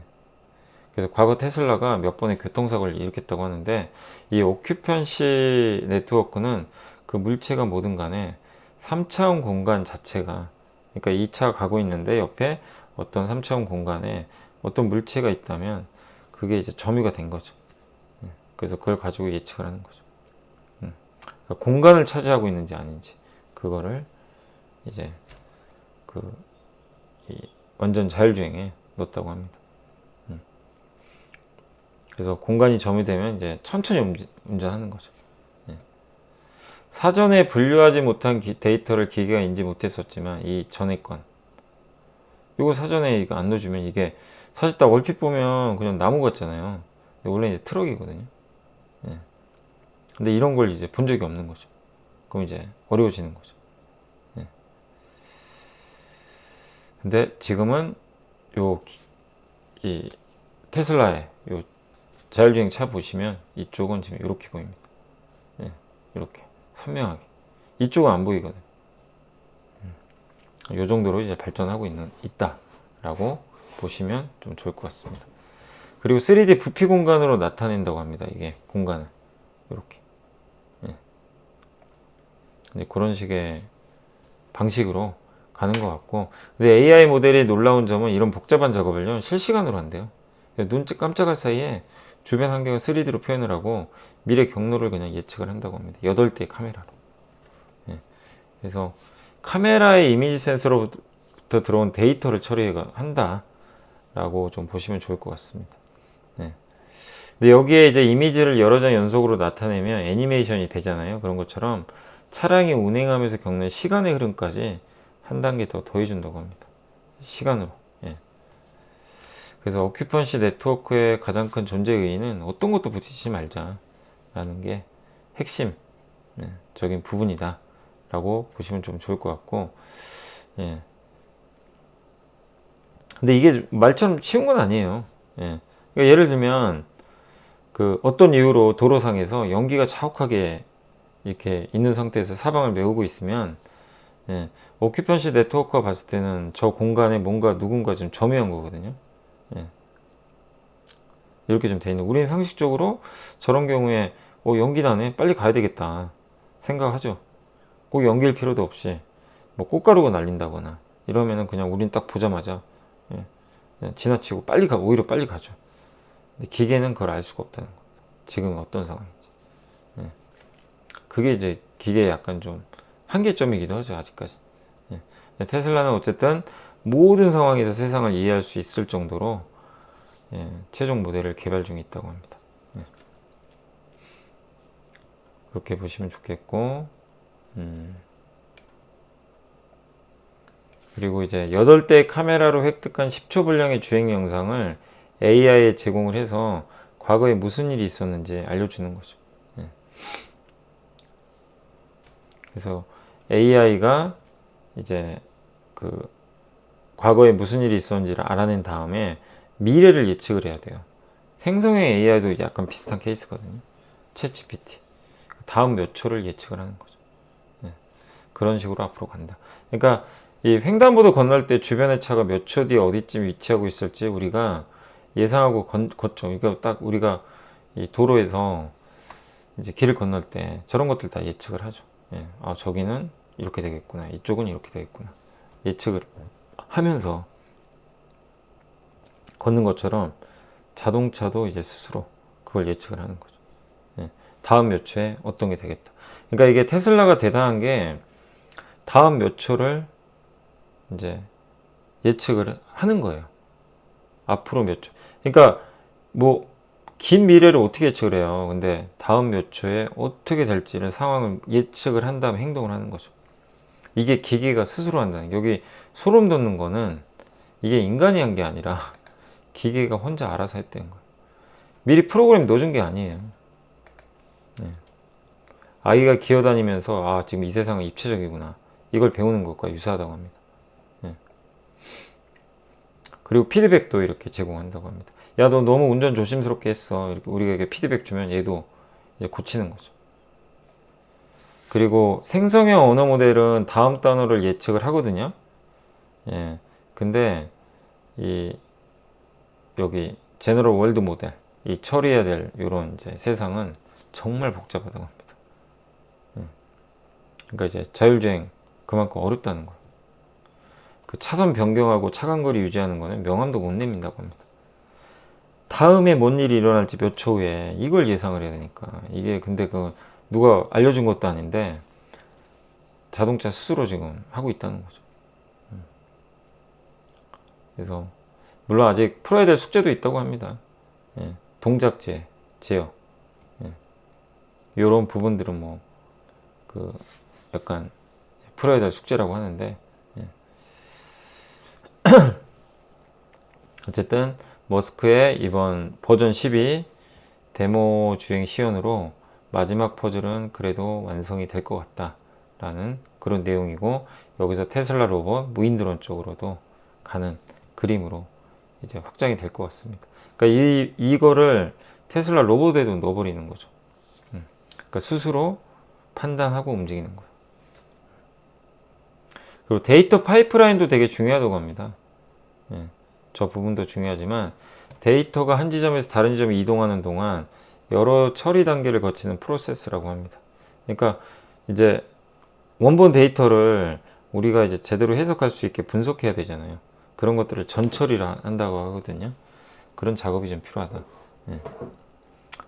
그래서 과거 테슬라가 몇 번의 교통사고를 일으켰다고 하는데 이 오큐펜시 네트워크는 그 물체가 뭐든 간에 3차원 공간 자체가 그러니까 2차 가고 있는데 옆에 어떤 3차원 공간에 어떤 물체가 있다면 그게 이제 점유가 된 거죠. 그래서 그걸 가지고 예측을 하는 거죠. 그러니까 공간을 차지하고 있는지 아닌지 그거를 이제 완전 자율주행에 넣었다고 합니다. 그래서 공간이 점유되면 이제 천천히 운전하는 거죠. 사전에 분류하지 못한 데이터를 기계가 인지 못했었지만 이 전에 건 이거 사전에 이거 안 넣어주면 이게 사실 딱 얼핏 보면 그냥 나무 같잖아요. 원래 이제 트럭이거든요. 예. 근데 이런 걸 이제 본 적이 없는 거죠. 그럼 이제 어려워지는 거죠. 예. 근데 지금은 이 테슬라의 요 자율주행 차 보시면 이쪽은 지금 이렇게 보입니다. 예. 이렇게 선명하게. 이쪽은 안 보이거든. 요 정도로 이제 발전하고 있다라고 보시면 좀 좋을 것 같습니다. 그리고 3D 부피 공간으로 나타낸다고 합니다. 이게 공간을 이렇게. 예. 그런 식의 방식으로 가는 것 같고, 근데 AI 모델이 놀라운 점은 이런 복잡한 작업을요 실시간으로 한대요. 눈 깜짝할 사이에 주변 환경을 3D로 표현을 하고 미래 경로를 그냥 예측을 한다고 합니다. 8대의 카메라로. 예. 그래서 카메라의 이미지 센서로부터 들어온 데이터를 처리한다 라고 좀 보시면 좋을 것 같습니다. 네. 근데 여기에 이제 이미지를 여러 장 연속으로 나타내면 애니메이션이 되잖아요. 그런 것처럼 차량이 운행하면서 겪는 시간의 흐름까지 한 단계 더 더해준다고 합니다. 시간으로. 예. 그래서 오큐펀시 네트워크의 가장 큰 존재 의의는 어떤 것도 부딪히지 말자라는 게 핵심 적인 부분이다 라고 보시면 좀 좋을 것 같고, 예. 근데 이게 말처럼 쉬운 건 아니에요. 예. 그러니까 예를 들면 그 어떤 이유로 도로상에서 연기가 자욱하게 이렇게 있는 상태에서 사방을 메우고 있으면, 예. 오큐펀시 네트워크가 봤을 때는 저 공간에 뭔가 누군가 좀 점유한 거거든요. 예. 이렇게 좀 돼 있는. 우리는 상식적으로 저런 경우에 연기 나네, 빨리 가야 되겠다 생각하죠. 꼭 연기일 필요도 없이 뭐 꽃가루가 날린다거나 이러면은 그냥 우린 딱 보자마자 그냥 지나치고 오히려 빨리 가죠. 근데 기계는 그걸 알 수가 없다는 거예요. 지금 어떤 상황인지. 예. 그게 이제 기계의 약간 좀 한계점이기도 하죠, 아직까지. 예. 테슬라는 어쨌든 모든 상황에서 세상을 이해할 수 있을 정도로 최종 모델을 개발 중에 있다고 합니다. 그렇게 보시면 좋겠고, 그리고 이제 8대의 카메라로 획득한 10초 분량의 주행 영상을 AI에 제공을 해서 과거에 무슨 일이 있었는지 알려주는 거죠. 그래서 AI가 이제 그 과거에 무슨 일이 있었는지를 알아낸 다음에 미래를 예측을 해야 돼요. 생성형 AI도 약간 비슷한 케이스거든요. 챗GPT. 다음 몇 초를 예측을 하는 거죠. 그런 식으로 앞으로 간다. 그러니까 이 횡단보도 건널 때 주변의 차가 몇 초 뒤에 어디쯤 위치하고 있을지 우리가 예상하고 걷죠. 그러니까 딱 우리가 이 도로에서 이제 길을 건널 때 저런 것들 다 예측을 하죠. 저기는 이렇게 되겠구나. 이쪽은 이렇게 되겠구나. 예측을 하면서 걷는 것처럼 자동차도 이제 스스로 그걸 예측을 하는 거죠. 다음 몇 초에 어떤 게 되겠다. 그러니까 이게 테슬라가 대단한 게 다음 몇 초를 이제 예측을 하는 거예요. 앞으로 몇 초. 그러니까 뭐 긴 미래를 어떻게 예측을 해요. 근데 다음 몇 초에 어떻게 될지를 상황을 예측을 한 다음에 행동을 하는 거죠. 이게 기계가 스스로 한다는 게, 여기 소름 돋는 거는 이게 인간이 한 게 아니라 기계가 혼자 알아서 했다는 거예요. 미리 프로그램 넣어준 게 아니에요. 아이가 기어다니면서 지금 이 세상은 입체적이구나, 이걸 배우는 것과 유사하다고 합니다. 그리고 피드백도 이렇게 제공한다고 합니다. 야, 너 너무 운전 조심스럽게 했어. 이렇게 우리가 이렇게 피드백 주면 얘도 이제 고치는 거죠. 그리고 생성형 언어 모델은 다음 단어를 예측을 하거든요. 근데 여기 제너럴 월드 모델, 이 처리해야 될 이런 이제 세상은 정말 복잡하다고 합니다. 그러니까 이제 자율주행 그만큼 어렵다는 거예요. 그 차선 변경하고 차간거리 유지하는 거는 명함도 못 내민다고 합니다. 다음에 뭔 일이 일어날지 몇 초 후에 이걸 예상을 해야 되니까, 이게 근데 그 누가 알려준 것도 아닌데 자동차 스스로 지금 하고 있다는 거죠. 그래서 물론 아직 풀어야 될 숙제도 있다고 합니다. 동작제, 제어, 이런 부분들은 뭐 그 약간 풀어야 될 숙제라고 하는데, 예. 어쨌든 머스크의 이번 버전 12 데모 주행 시연으로 마지막 퍼즐은 그래도 완성이 될 것 같다라는 그런 내용이고, 여기서 테슬라 로봇 무인드론 쪽으로도 가는 그림으로 이제 확장이 될 것 같습니다. 그러니까 이거를 테슬라 로봇에도 넣어버리는 거죠. 그러니까 스스로 판단하고 움직이는 거예요. 그리고 데이터 파이프라인도 되게 중요하다고 합니다. 예, 저 부분도 중요하지만 데이터가 한 지점에서 다른 지점에 이동하는 동안 여러 처리 단계를 거치는 프로세스라고 합니다. 그러니까 이제 원본 데이터를 우리가 이제 제대로 해석할 수 있게 분석해야 되잖아요. 그런 것들을 전처리를 한다고 하거든요. 그런 작업이 좀 필요하다. 예.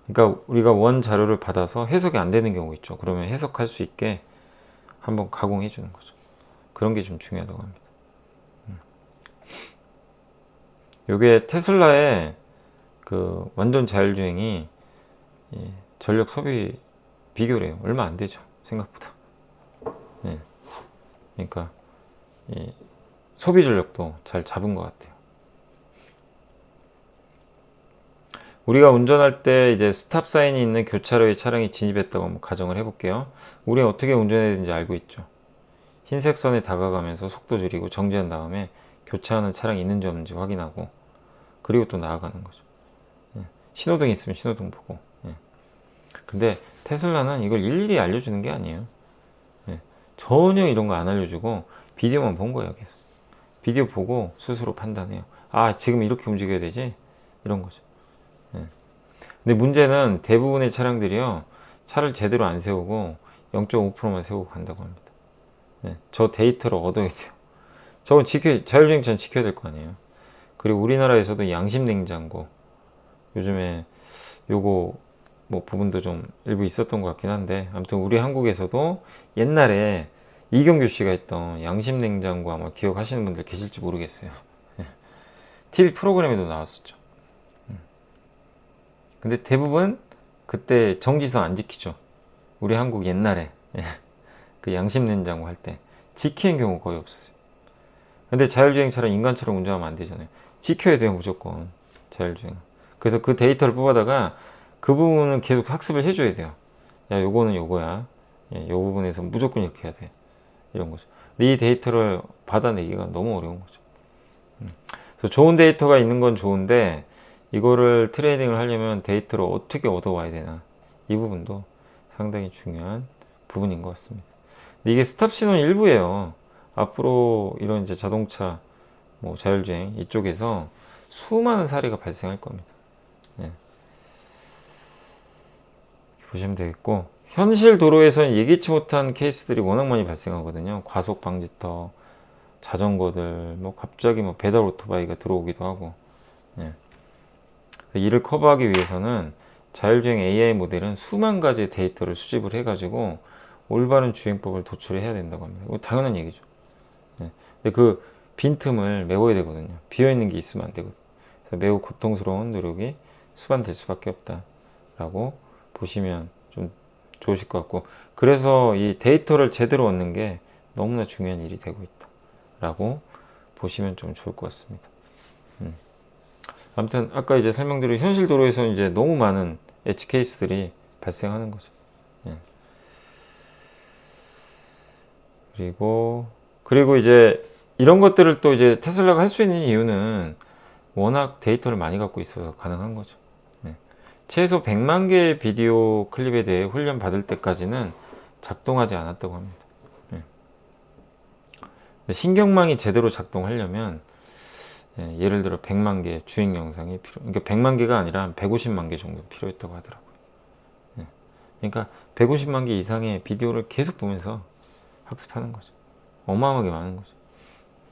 그러니까 우리가 원 자료를 받아서 해석이 안 되는 경우 있죠. 그러면 해석할 수 있게 한번 가공해 주는 거죠. 그런 게 좀 중요하다고 합니다. 요게 테슬라의 그 완전 자율주행이 전력 소비 비교래요. 얼마 안 되죠. 생각보다. 예. 그러니까 소비 전력도 잘 잡은 것 같아요. 우리가 운전할 때 이제 스탑 사인이 있는 교차로에 차량이 진입했다고 한번 가정을 해볼게요. 우리가 어떻게 운전해야 되는지 알고 있죠. 흰색 선에 다가가면서 속도 줄이고 정지한 다음에 교차하는 차량이 있는지 없는지 확인하고, 그리고 또 나아가는 거죠. 예. 신호등이 있으면 신호등 보고. 예. 근데 테슬라는 이걸 일일이 알려주는 게 아니에요. 예. 전혀 이런 거 안 알려주고 비디오만 본 거예요. 계속 비디오 보고 스스로 판단해요. 아, 지금 이렇게 움직여야 되지? 이런 거죠. 예. 근데 문제는 대부분의 차량들이요, 차를 제대로 안 세우고 0.5%만 세우고 간다고 합니다. 예. 저 데이터를 얻어야 돼요. 저건 자율주행차는 지켜야 될 거 아니에요. 그리고 우리나라에서도 양심 냉장고, 요즘에 요거 뭐 부분도 좀 일부 있었던 것 같긴 한데, 아무튼 우리 한국에서도 옛날에 이경규 씨가 했던 양심 냉장고 아마 기억하시는 분들 계실지 모르겠어요. TV 프로그램에도 나왔었죠. 근데 대부분 그때 정지선 안 지키죠. 우리 한국 옛날에 그 양심 냉장고 할 때 지키는 경우 거의 없어요. 근데 자율주행차는 인간처럼 운전하면 안 되잖아요. 지켜야 돼요, 무조건. 자율주행. 그래서 그 데이터를 뽑아다가 그 부분은 계속 학습을 해줘야 돼요. 야, 요거는 요거야. 요 부분에서 무조건 이렇게 해야 돼. 이런 거죠. 근데 이 데이터를 받아내기가 너무 어려운 거죠. 그래서 좋은 데이터가 있는 건 좋은데, 이거를 트레이딩을 하려면 데이터를 어떻게 얻어와야 되나. 이 부분도 상당히 중요한 부분인 것 같습니다. 근데 이게 스탑 신호는 일부예요. 앞으로 이런 이제 자동차, 뭐 자율주행 이쪽에서 수많은 사례가 발생할 겁니다. 네. 보시면 되겠고, 현실 도로에서는 예기치 못한 케이스들이 워낙 많이 발생하거든요. 과속 방지턱, 자전거들, 뭐 갑자기 뭐 배달 오토바이가 들어오기도 하고. 네. 이를 커버하기 위해서는 자율주행 AI 모델은 수만 가지 데이터를 수집을 해가지고 올바른 주행법을 도출해야 된다고 합니다. 이거 당연한 얘기죠. 네. 근데 그 빈틈을 메워야 되거든요. 비어있는 게 있으면 안 되거든요. 그래서 매우 고통스러운 노력이 수반될 수밖에 없다라고 보시면 좀 좋으실 것 같고, 그래서 이 데이터를 제대로 얻는 게 너무나 중요한 일이 되고 있다라고 보시면 좀 좋을 것 같습니다. 아무튼 아까 이제 설명드린 현실 도로에서는 이제 너무 많은 엣지 케이스들이 발생하는 거죠. 예. 그리고 이제 이런 것들을 또 이제 테슬라가 할 수 있는 이유는 워낙 데이터를 많이 갖고 있어서 가능한 거죠. 예. 최소 100만 개의 비디오 클립에 대해 훈련 받을 때까지는 작동하지 않았다고 합니다. 예. 신경망이 제대로 작동하려면, 예를 들어 100만 개 주행 영상이 그러니까 100만 개가 아니라 한 150만 개 정도 필요했다고 하더라고요. 예. 그러니까 150만 개 이상의 비디오를 계속 보면서 학습하는 거죠. 어마어마하게 많은 거죠.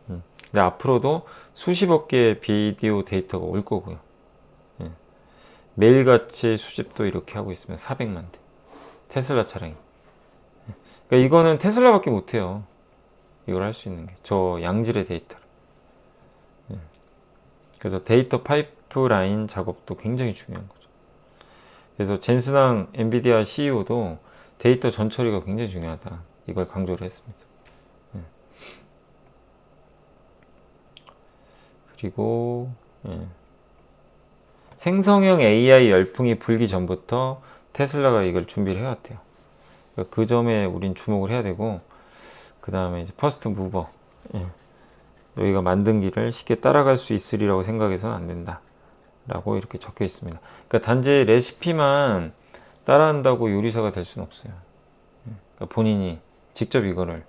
근데 앞으로도 수십억 개의 비디오 데이터가 올 거고요. 예. 매일같이 수집도 이렇게 하고 있으면 400만 대. 테슬라 차량이. 그러니까 이거는 테슬라밖에 못해요. 이걸 할 수 있는 게. 저 양질의 데이터를. 그래서 데이터 파이프라인 작업도 굉장히 중요한 거죠. 그래서 젠슨왕 엔비디아 CEO도 데이터 전처리가 굉장히 중요하다. 이걸 강조를 했습니다. 예. 그리고 생성형 AI 열풍이 불기 전부터 테슬라가 이걸 준비를 해왔대요. 그 점에 우린 주목을 해야 되고, 그 다음에 이제 퍼스트 무버, 여기가 만든 길을 쉽게 따라갈 수 있으리라고 생각해서는 안 된다 라고 이렇게 적혀 있습니다. 그러니까 단지 레시피만 따라한다고 요리사가 될 수는 없어요. 그러니까 본인이 직접 이거를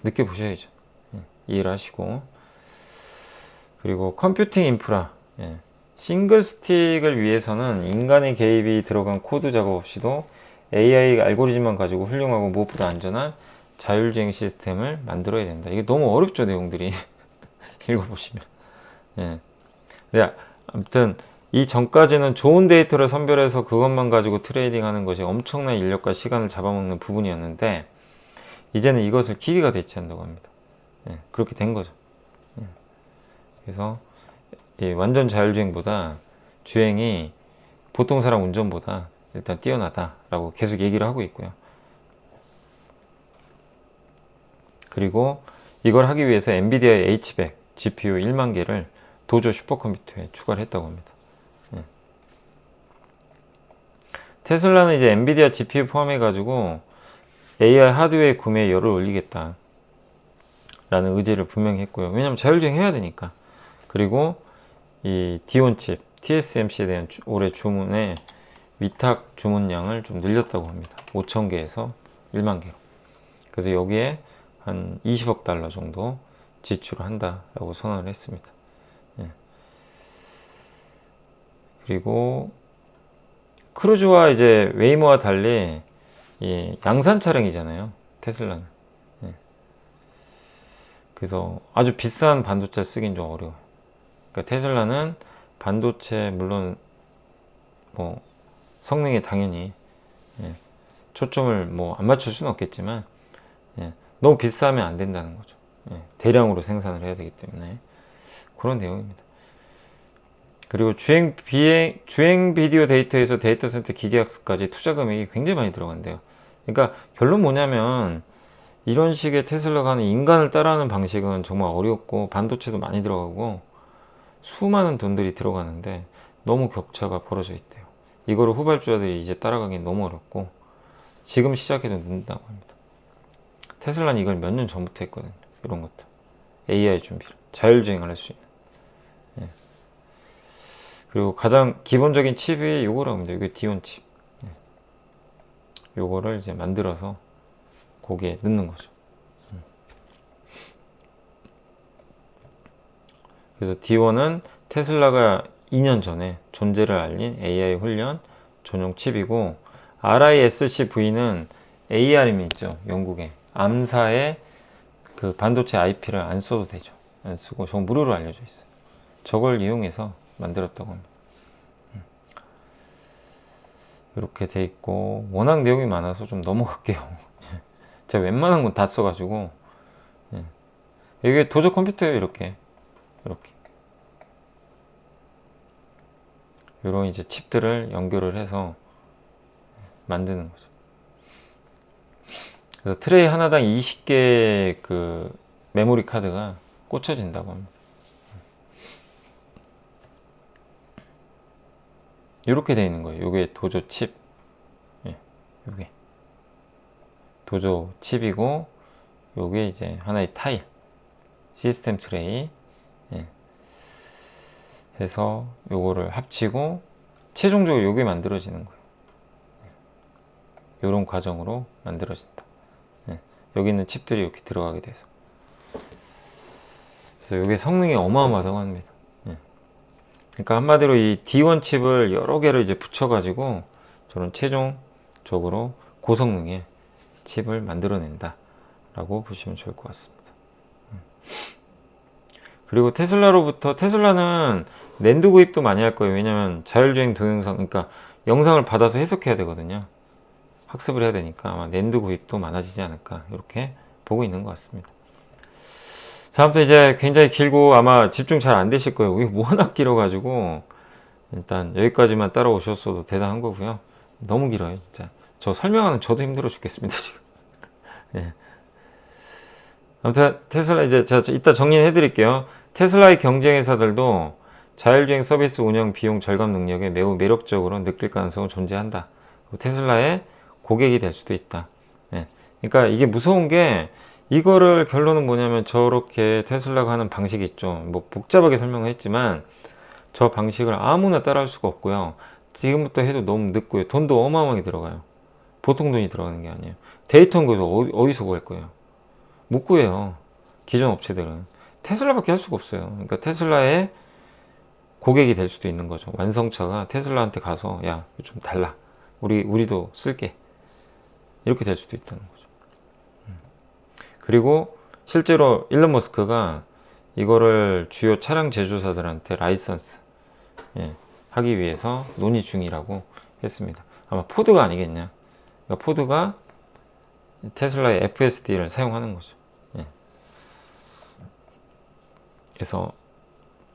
느껴보셔야죠. 이해를 하시고. 그리고 컴퓨팅 인프라, 싱글 스틱을 위해서는 인간의 개입이 들어간 코드 작업 없이도 AI 알고리즘만 가지고 훌륭하고 무엇보다 안전한 자율주행 시스템을 만들어야 된다. 이게 너무 어렵죠, 내용들이. 읽어보시면. 네, 아무튼 이 전까지는 좋은 데이터를 선별해서 그것만 가지고 트레이딩 하는 것이 엄청난 인력과 시간을 잡아먹는 부분이었는데, 이제는 이것을 기계가 대체한다고 합니다. 그렇게 된 거죠. 그래서 완전 자율주행보다 주행이 보통 사람 운전보다 일단 뛰어나다라고 계속 얘기를 하고 있고요. 그리고 이걸 하기 위해서 엔비디아의 H100 GPU 1만 개를 도조 슈퍼컴퓨터에 추가를 했다고 합니다. 테슬라는 이제 엔비디아 GPU 포함해 가지고 AI 하드웨어 구매에 열을 올리겠다 라는 의지를 분명히 했고요. 왜냐면 자율주행 해야 되니까. 그리고 이 D1 칩 TSMC에 대한 올해 주문의 위탁 주문량을 좀 늘렸다고 합니다. 5,000개에서 1만 개로. 그래서 여기에 한 20억 달러 정도 지출을 한다라고 선언을 했습니다. 그리고 크루즈와 이제 웨이모와 달리 양산 차량이잖아요, 테슬라는. 그래서 아주 비싼 반도체 쓰긴 좀 어려워요. 그러니까 테슬라는 반도체 물론 뭐 성능에 당연히 초점을 뭐 안 맞출 수는 없겠지만 너무 비싸면 안 된다는 거죠. 대량으로 생산을 해야 되기 때문에 그런 내용입니다. 그리고 주행 비디오 데이터에서 데이터 센터 기계학습까지 투자 금액이 굉장히 많이 들어간대요. 그러니까 결론 뭐냐면 이런 식의 테슬라가 하는 인간을 따라하는 방식은 정말 어렵고 반도체도 많이 들어가고 수많은 돈들이 들어가는데 너무 격차가 벌어져 있대요. 이거를 후발주자들이 이제 따라가기는 너무 어렵고 지금 시작해도 늦는다고 합니다. 테슬라는 이걸 몇 년 전부터 했거든요. 이런 것도 AI 준비를 자율주행을 할 수 있는. 그리고 가장 기본적인 칩이 요거라고 합니다. 이게 D1 칩. 요거를 이제 만들어서 거기에 넣는 거죠. 그래서 D1은 테슬라가 2년 전에 존재를 알린 AI 훈련 전용 칩이고, RISC-V는 ARM이 있죠, 영국에. 암사의 그 반도체 IP를 안 써도 되죠. 안 쓰고 저건 무료로 알려져 있어요. 저걸 이용해서 만들었다고 합니다. 이렇게 돼 있고, 워낙 내용이 많아서 좀 넘어갈게요. 제가 웬만한 건 다 써가지고. 이게 도저 컴퓨터예요. 이렇게 이런 이제 칩들을 연결을 해서 만드는 거죠. 그래서 트레이 하나당 20개 그 메모리 카드가 꽂혀진다고 합니다. 이렇게 되어 있는 거예요. 이게 도조 칩. 이게 도조 칩이고, 요게 이제 하나의 타일, 시스템 트레이 해서 요거를 합치고 최종적으로 요게 만들어지는 거예요. 요런 과정으로 만들어진다. 여기 있는 칩들이 이렇게 들어가게 돼서. 그래서 요게 성능이 어마어마하다고 합니다. 그러니까 한마디로 이 D1 칩을 여러 개를 이제 붙여가지고 저런 최종적으로 고성능의 칩을 만들어낸다 라고 보시면 좋을 것 같습니다. 그리고 테슬라는 낸드 구입도 많이 할 거예요. 왜냐면 자율주행 동영상, 그러니까 영상을 받아서 해석해야 되거든요. 학습을 해야 되니까 아마 낸드 구입도 많아지지 않을까 이렇게 보고 있는 것 같습니다. 자, 아무튼 이제 굉장히 길고 아마 집중 잘 안 되실 거예요. 이게 워낙 길어가지고 일단 여기까지만 따라오셨어도 대단한 거고요. 너무 길어요, 진짜. 저 설명하는 저도 힘들어 죽겠습니다 지금. 예. 아무튼 테슬라 이제 제가 이따 정리해 드릴게요. 테슬라의 경쟁 회사들도 자율주행 서비스 운영 비용 절감 능력에 매우 매력적으로 느낄 가능성은 존재한다. 테슬라의 고객이 될 수도 있다. 예. 그러니까 이게 무서운 게 이거를 결론은 뭐냐면 저렇게 테슬라가 하는 방식이 있죠. 뭐 복잡하게 설명을 했지만 저 방식을 아무나 따라할 수가 없고요. 지금부터 해도 너무 늦고요. 돈도 어마어마하게 들어가요. 보통 돈이 들어가는 게 아니에요. 데이터는 그래서 어디서 구할 거예요? 못 구해요. 기존 업체들은. 테슬라밖에 할 수가 없어요. 그러니까 테슬라의 고객이 될 수도 있는 거죠. 완성차가 테슬라한테 가서 야, 좀 달라. 우리도 쓸게. 이렇게 될 수도 있다는 거죠. 그리고 실제로 일론 머스크가 이거를 주요 차량 제조사들한테 라이선스 하기 위해서 논의 중이라고 했습니다. 아마 포드가 아니겠냐. 그러니까 포드가 테슬라의 FSD를 사용하는 거죠. 그래서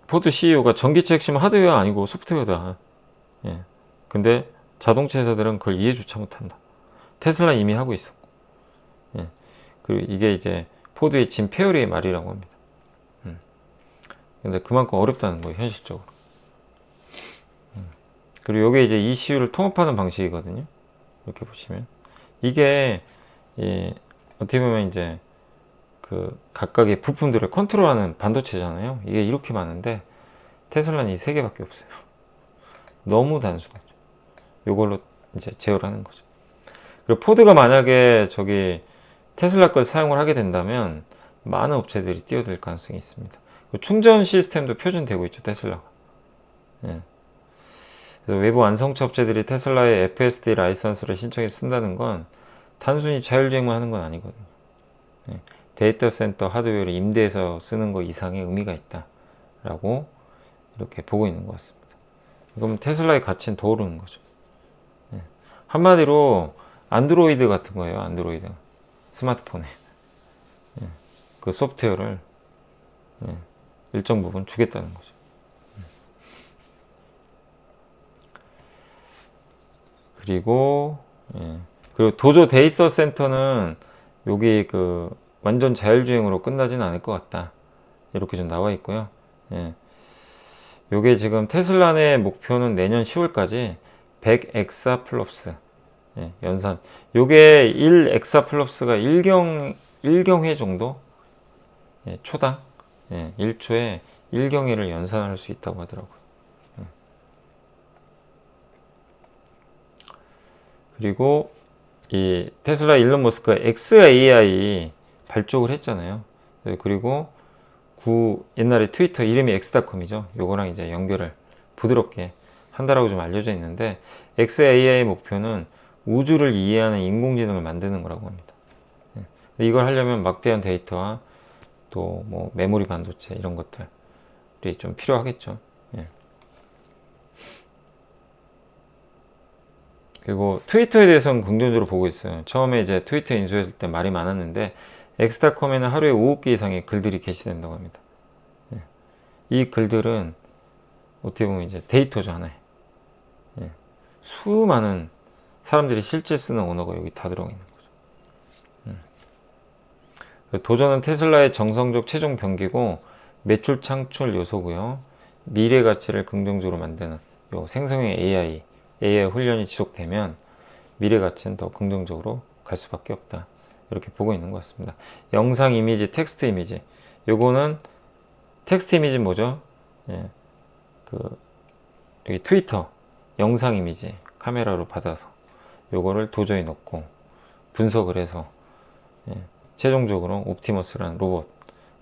포드 CEO가 전기차 핵심 하드웨어 아니고 소프트웨어다. 근데 자동차 회사들은 그걸 이해조차 못한다. 테슬라 이미 하고 있었고. 그리고 이게 이제 포드의 짐 페어리의 말이라고 합니다. 근데 그만큼 어렵다는 거예요, 현실적으로. 그리고 이게 이제 ECU를 통합하는 방식이거든요. 이렇게 보시면. 이게, 어떻게 보면 이제 그 각각의 부품들을 컨트롤하는 반도체잖아요. 이게 이렇게 많은데 테슬라는 이 세 개밖에 없어요. 너무 단순하죠. 이걸로 이제 제어를 하는 거죠. 그리고 포드가 만약에 저기 테슬라 걸 사용을 하게 된다면 많은 업체들이 뛰어들 가능성이 있습니다. 충전 시스템도 표준되고 있죠, 테슬라가. 그래서 외부 완성차 업체들이 테슬라의 FSD 라이선스를 신청해 쓴다는 건 단순히 자율주행만 하는 건 아니거든요. 데이터 센터 하드웨어를 임대해서 쓰는 것 이상의 의미가 있다라고 이렇게 보고 있는 것 같습니다. 그럼 테슬라의 가치는 더 오르는 거죠. 한마디로 안드로이드 같은 거예요. 안드로이드 스마트폰에 그 소프트웨어를 일정 부분 주겠다는 거죠. 그리고 도조 데이터 센터는 여기 그 완전 자율주행으로 끝나지는 않을 것 같다. 이렇게 좀 나와 있고요. 요게 지금 테슬라 내 목표는 내년 10월까지 100 엑사플롭스 연산. 요게 1 엑사플롭스가 1경회 정도? 초당 1초에 1경회를 연산할 수 있다고 하더라고요. 그리고 이 테슬라 일론 머스크가 XAI 발족을 했잖아요. 그리고 옛날에 트위터 이름이 엑스닷컴이죠. 요거랑 이제 연결을 부드럽게 한다라고 좀 알려져 있는데 XAI의 목표는 우주를 이해하는 인공지능을 만드는 거라고 합니다. 이걸 하려면 막대한 데이터와 또 뭐 메모리 반도체 이런 것들이 좀 필요하겠죠. 그리고 트위터에 대해서는 긍정적으로 보고 있어요. 처음에 이제 트위터 인수했을 때 말이 많았는데 엑스닷컴에는 하루에 5억 개 이상의 글들이 게시된다고 합니다. 이 글들은 어떻게 보면 이제 데이터죠, 하나에. 수많은 사람들이 실제 쓰는 언어가 여기 다 들어가 있는 거죠. 도전은 테슬라의 정성적 최종 병기고 매출 창출 요소고요. 미래 가치를 긍정적으로 만드는 요 생성형 AI 훈련이 지속되면 미래 가치는 더 긍정적으로 갈 수밖에 없다. 이렇게 보고 있는 것 같습니다. 영상 이미지, 텍스트 이미지. 요거는 텍스트 이미지는 뭐죠? 여기 트위터 영상 이미지 카메라로 받아서 요거를 도저히 넣고 분석을 해서 최종적으로 옵티머스라는 로봇,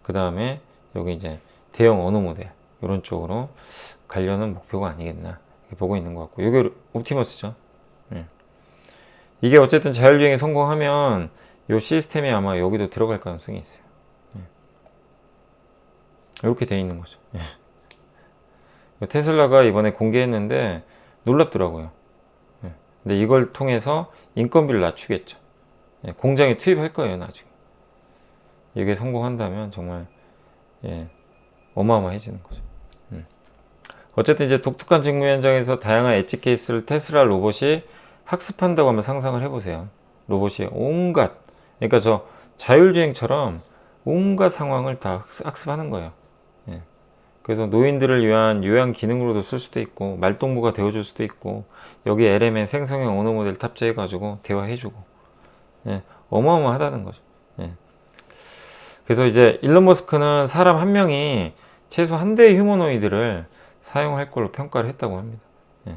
그 다음에 여기 이제 대형 언어 모델 이런 쪽으로 가려는 목표가 아니겠나 이렇게 보고 있는 것 같고, 이게 옵티머스죠. 이게 어쨌든 자율주행에 성공하면 이 시스템이 아마 여기도 들어갈 가능성이 있어요. 이렇게 돼 있는 거죠. 테슬라가 이번에 공개했는데 놀랍더라고요. 근데 이걸 통해서 인건비를 낮추겠죠. 공장에 투입할 거예요, 나중에. 이게 성공한다면 정말 어마어마해지는 거죠. 어쨌든 이제 독특한 직무 현장에서 다양한 엣지 케이스를 테슬라 로봇이 학습한다고 한번 상상을 해보세요. 로봇이 온갖, 그러니까 저 자율주행처럼 온갖 상황을 다 학습하는 거예요. 예. 그래서 노인들을 위한 요양 기능으로도 쓸 수도 있고, 말동무가 되어줄 수도 있고, 여기 LM에 생성형 언어 모델 탑재해가지고 대화해주고, 예. 어마어마하다는 거죠. 예. 그래서 이제 일론 머스크는 사람 한 명이 최소 한 대의 휴머노이드를 사용할 걸로 평가를 했다고 합니다. 예.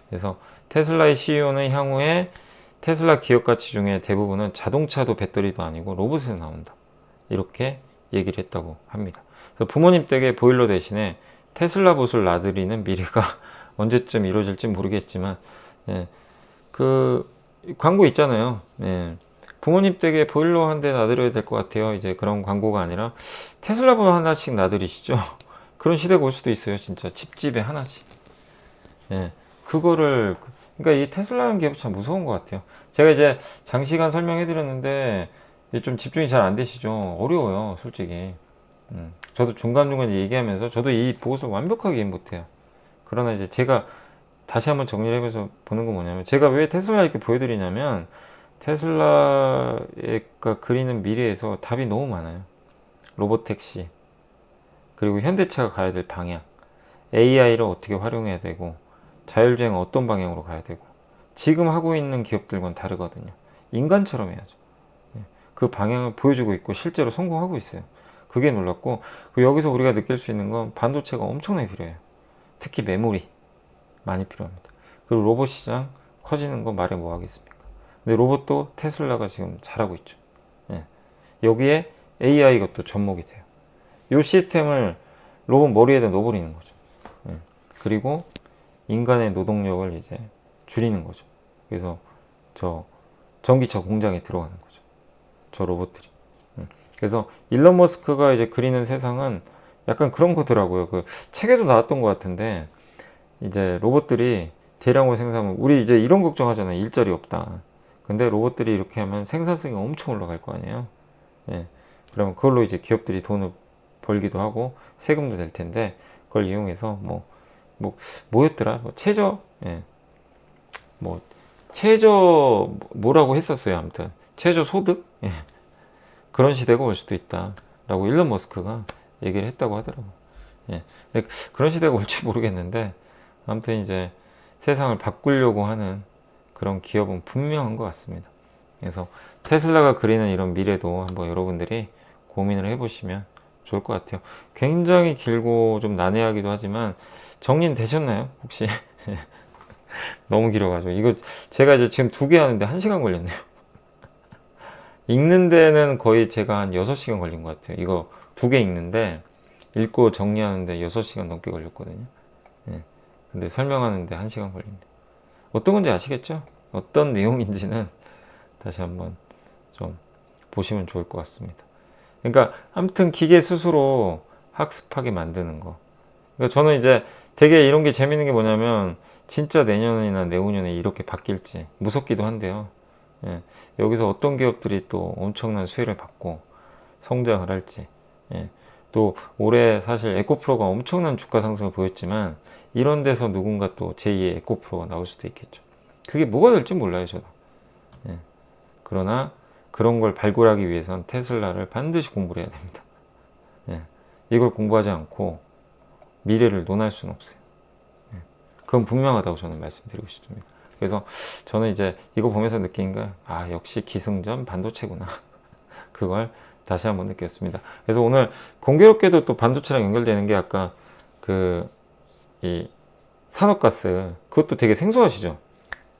그래서 테슬라의 CEO는 향후에 테슬라 기업 가치 중에 대부분은 자동차도 배터리도 아니고 로봇에서 나온다. 이렇게 얘기를 했다고 합니다. 그래서 부모님 댁에 보일러 대신에 테슬라 봇을 놔드리는 미래가 언제쯤 이루어질지 모르겠지만, 예, 그 광고 있잖아요. 예, 부모님 댁에 보일러 한 대 놔드려야 될 것 같아요. 이제 그런 광고가 아니라 테슬라 봇 하나씩 놔드리시죠. 그런 시대가 올 수도 있어요. 진짜 집집에 하나씩. 예, 그거를 그러니까 이 테슬라라는 기업 참 무서운 것 같아요. 제가 이제 장시간 설명해 드렸는데 좀 집중이 잘 안 되시죠. 어려워요, 솔직히. 저도 중간중간 얘기하면서 저도 이 보고서 완벽하게 이해 못해요. 그러나 이제 제가 다시 한번 정리를 해서 보는 건 뭐냐면, 제가 왜 테슬라 이렇게 보여드리냐면, 테슬라가 그리는 미래에서 답이 너무 많아요. 로봇택시, 그리고 현대차가 가야 될 방향, AI를 어떻게 활용해야 되고, 자율주행 어떤 방향으로 가야 되고, 지금 하고 있는 기업들과는 다르거든요. 인간처럼 해야죠. 그 방향을 보여주고 있고 실제로 성공하고 있어요. 그게 놀랍고, 여기서 우리가 느낄 수 있는 건 반도체가 엄청나게 필요해요. 특히 메모리 많이 필요합니다. 그리고 로봇 시장 커지는 거 말해 뭐 하겠습니까? 근데 로봇도 테슬라가 지금 잘하고 있죠. 예. 여기에 AI가 또 접목이 돼요. 이 시스템을 로봇 머리에다 넣어버리는 거죠. 예. 그리고 인간의 노동력을 이제 줄이는 거죠. 그래서 저 전기차 공장에 들어가는 거죠. 저 로봇들이. 그래서 일론 머스크가 이제 그리는 세상은 약간 그런 거더라고요. 그 책에도 나왔던 것 같은데, 이제 로봇들이 대량으로 생산하면, 우리 이제 이런 걱정하잖아요. 일자리 없다. 근데 로봇들이 이렇게 하면 생산성이 엄청 올라갈 거 아니에요. 예. 그러면 그걸로 이제 기업들이 돈을 벌기도 하고 세금도 낼 텐데, 그걸 이용해서 뭐였더라? 최저, 예. 최저 뭐라고 했었어요. 아무튼 최저 소득? 예. 그런 시대가 올 수도 있다 라고 일론 머스크가 얘기를 했다고 하더라고요. 예. 그런 시대가 올지 모르겠는데, 아무튼 이제 세상을 바꾸려고 하는 그런 기업은 분명한 것 같습니다. 그래서 테슬라가 그리는 이런 미래도 한번 여러분들이 고민을 해보시면 좋을 것 같아요. 굉장히 길고 좀 난해하기도 하지만 정리는 되셨나요? 혹시? 너무 길어가지고 이거 제가 이제 지금 2개 하는데 1시간 걸렸네요. 읽는 데는 거의 제가 한 6시간 걸린 것 같아요. 이거 2개 읽는데, 읽고 정리하는데 6시간 넘게 걸렸거든요. 예. 근데 설명하는데 1시간 걸립니다. 어떤 건지 아시겠죠? 어떤 내용인지는 다시 한번 좀 보시면 좋을 것 같습니다. 그러니까 아무튼 기계 스스로 학습하게 만드는 거. 그러니까 저는 이제 되게 이런 게 재밌는 게 뭐냐면, 진짜 내년이나 내후년에 이렇게 바뀔지 무섭기도 한데요. 예. 여기서 어떤 기업들이 또 엄청난 수혜를 받고 성장을 할지. 예. 또 올해 사실 에코프로가 엄청난 주가 상승을 보였지만, 이런 데서 누군가 또 제2의 에코프로가 나올 수도 있겠죠. 그게 뭐가 될지 몰라요, 저도. 예. 그러나 그런 걸 발굴하기 위해선 테슬라를 반드시 공부를 해야 됩니다. 예. 이걸 공부하지 않고 미래를 논할 수는 없어요. 예. 그건 분명하다고 저는 말씀드리고 싶습니다. 그래서 저는 이제 이거 보면서 느낀 게, 역시 기승전 반도체구나. 그걸 다시 한번 느꼈습니다. 그래서 오늘 공교롭게도 또 반도체랑 연결되는 게, 아까 이 산업가스, 그것도 되게 생소하시죠?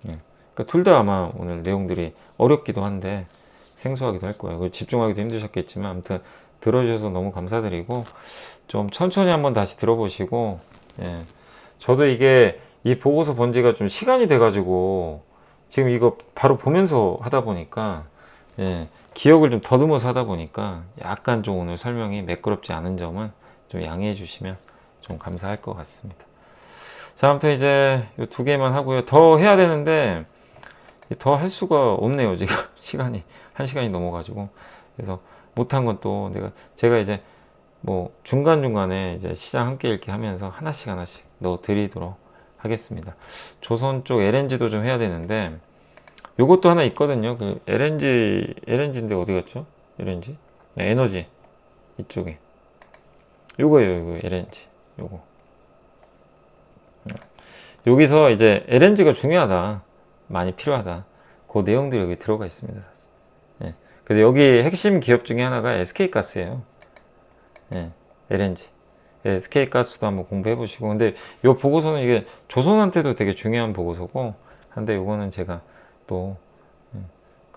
예. 그러니까 둘 다 아마 오늘 내용들이 어렵기도 한데 생소하기도 할 거예요. 집중하기도 힘드셨겠지만, 아무튼 들어주셔서 너무 감사드리고, 좀 천천히 한번 다시 들어보시고, 예. 저도 이 보고서 본 지가 좀 시간이 돼가지고 지금 이거 바로 보면서 하다 보니까, 예, 기억을 좀 더듬어서 하다 보니까 약간 좀 오늘 설명이 매끄럽지 않은 점은 좀 양해해 주시면 좀 감사할 것 같습니다. 자, 아무튼 이제 이 2개만 하고요. 더 해야 되는데 더 할 수가 없네요. 지금 시간이 1시간이 넘어가지고. 그래서 못한 건 또 제가 이제 중간중간에 이제 시장 함께 읽기 하면서 하나씩 넣어 드리도록 하겠습니다. 조선 쪽 LNG도 좀 해야 되는데 요것도 하나 있거든요. 그 LNG인데 어디 갔죠? LNG? 네, 에너지 이쪽에 요거예요. 이거 LNG 요거. 여기서 이제 LNG가 중요하다, 많이 필요하다, 그 내용들이 여기 들어가 있습니다. 예. 그래서 여기 핵심 기업 중에 하나가 SK가스예요. 예. LNG. SK가스도 한번 공부해 보시고, 근데 이 보고서는 이게 조선한테도 되게 중요한 보고서고 한데 요거는 제가 또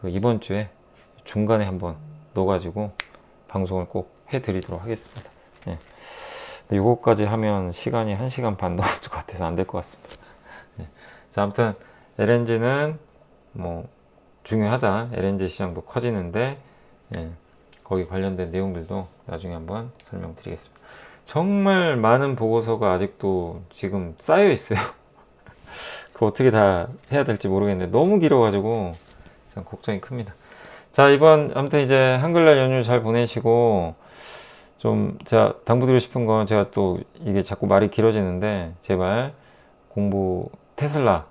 그 이번 주에 중간에 한번 넣어가지고 방송을 꼭 해드리도록 하겠습니다. 예. 요거까지 하면 시간이 1시간 반 넘을 것 같아서 안 될 것 같습니다. 예. 자, 아무튼 LNG는 뭐 중요하다. LNG 시장도 커지는데, 예. 거기 관련된 내용들도 나중에 한번 설명드리겠습니다. 정말 많은 보고서가 아직도 지금 쌓여 있어요. 그거 어떻게 다 해야 될지 모르겠는데 너무 길어가지고 참 걱정이 큽니다. 자, 이번 아무튼 이제 한글날 연휴 잘 보내시고, 좀 제가 당부드리고 싶은 건, 제가 또 이게 자꾸 말이 길어지는데 제발 공부, 테슬라,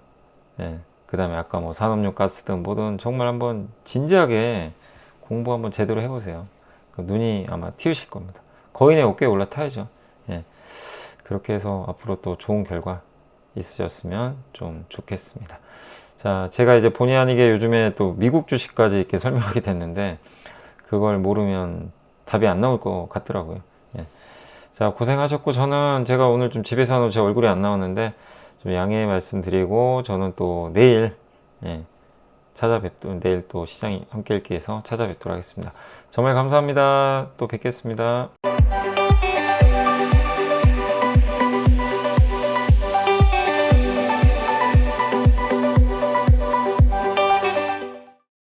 예, 그 다음에 아까 뭐 산업용 가스든 뭐든 정말 한번 진지하게 공부 한번 제대로 해보세요. 그 눈이 아마 튀으실 겁니다. 거인의 어깨에 올라타야죠. 예, 그렇게 해서 앞으로 또 좋은 결과 있으셨으면 좀 좋겠습니다. 자, 제가 이제 본의 아니게 요즘에 또 미국 주식까지 이렇게 설명하게 됐는데 그걸 모르면 답이 안 나올 것 같더라고요. 예. 자, 고생하셨고, 저는 제가 오늘 좀 집에서는 제 얼굴이 안 나왔는데 좀 양해 말씀드리고, 저는 또 내일, 예, 내일 또 시장이 함께 읽기 위해서 찾아뵙도록 하겠습니다. 정말 감사합니다. 또 뵙겠습니다.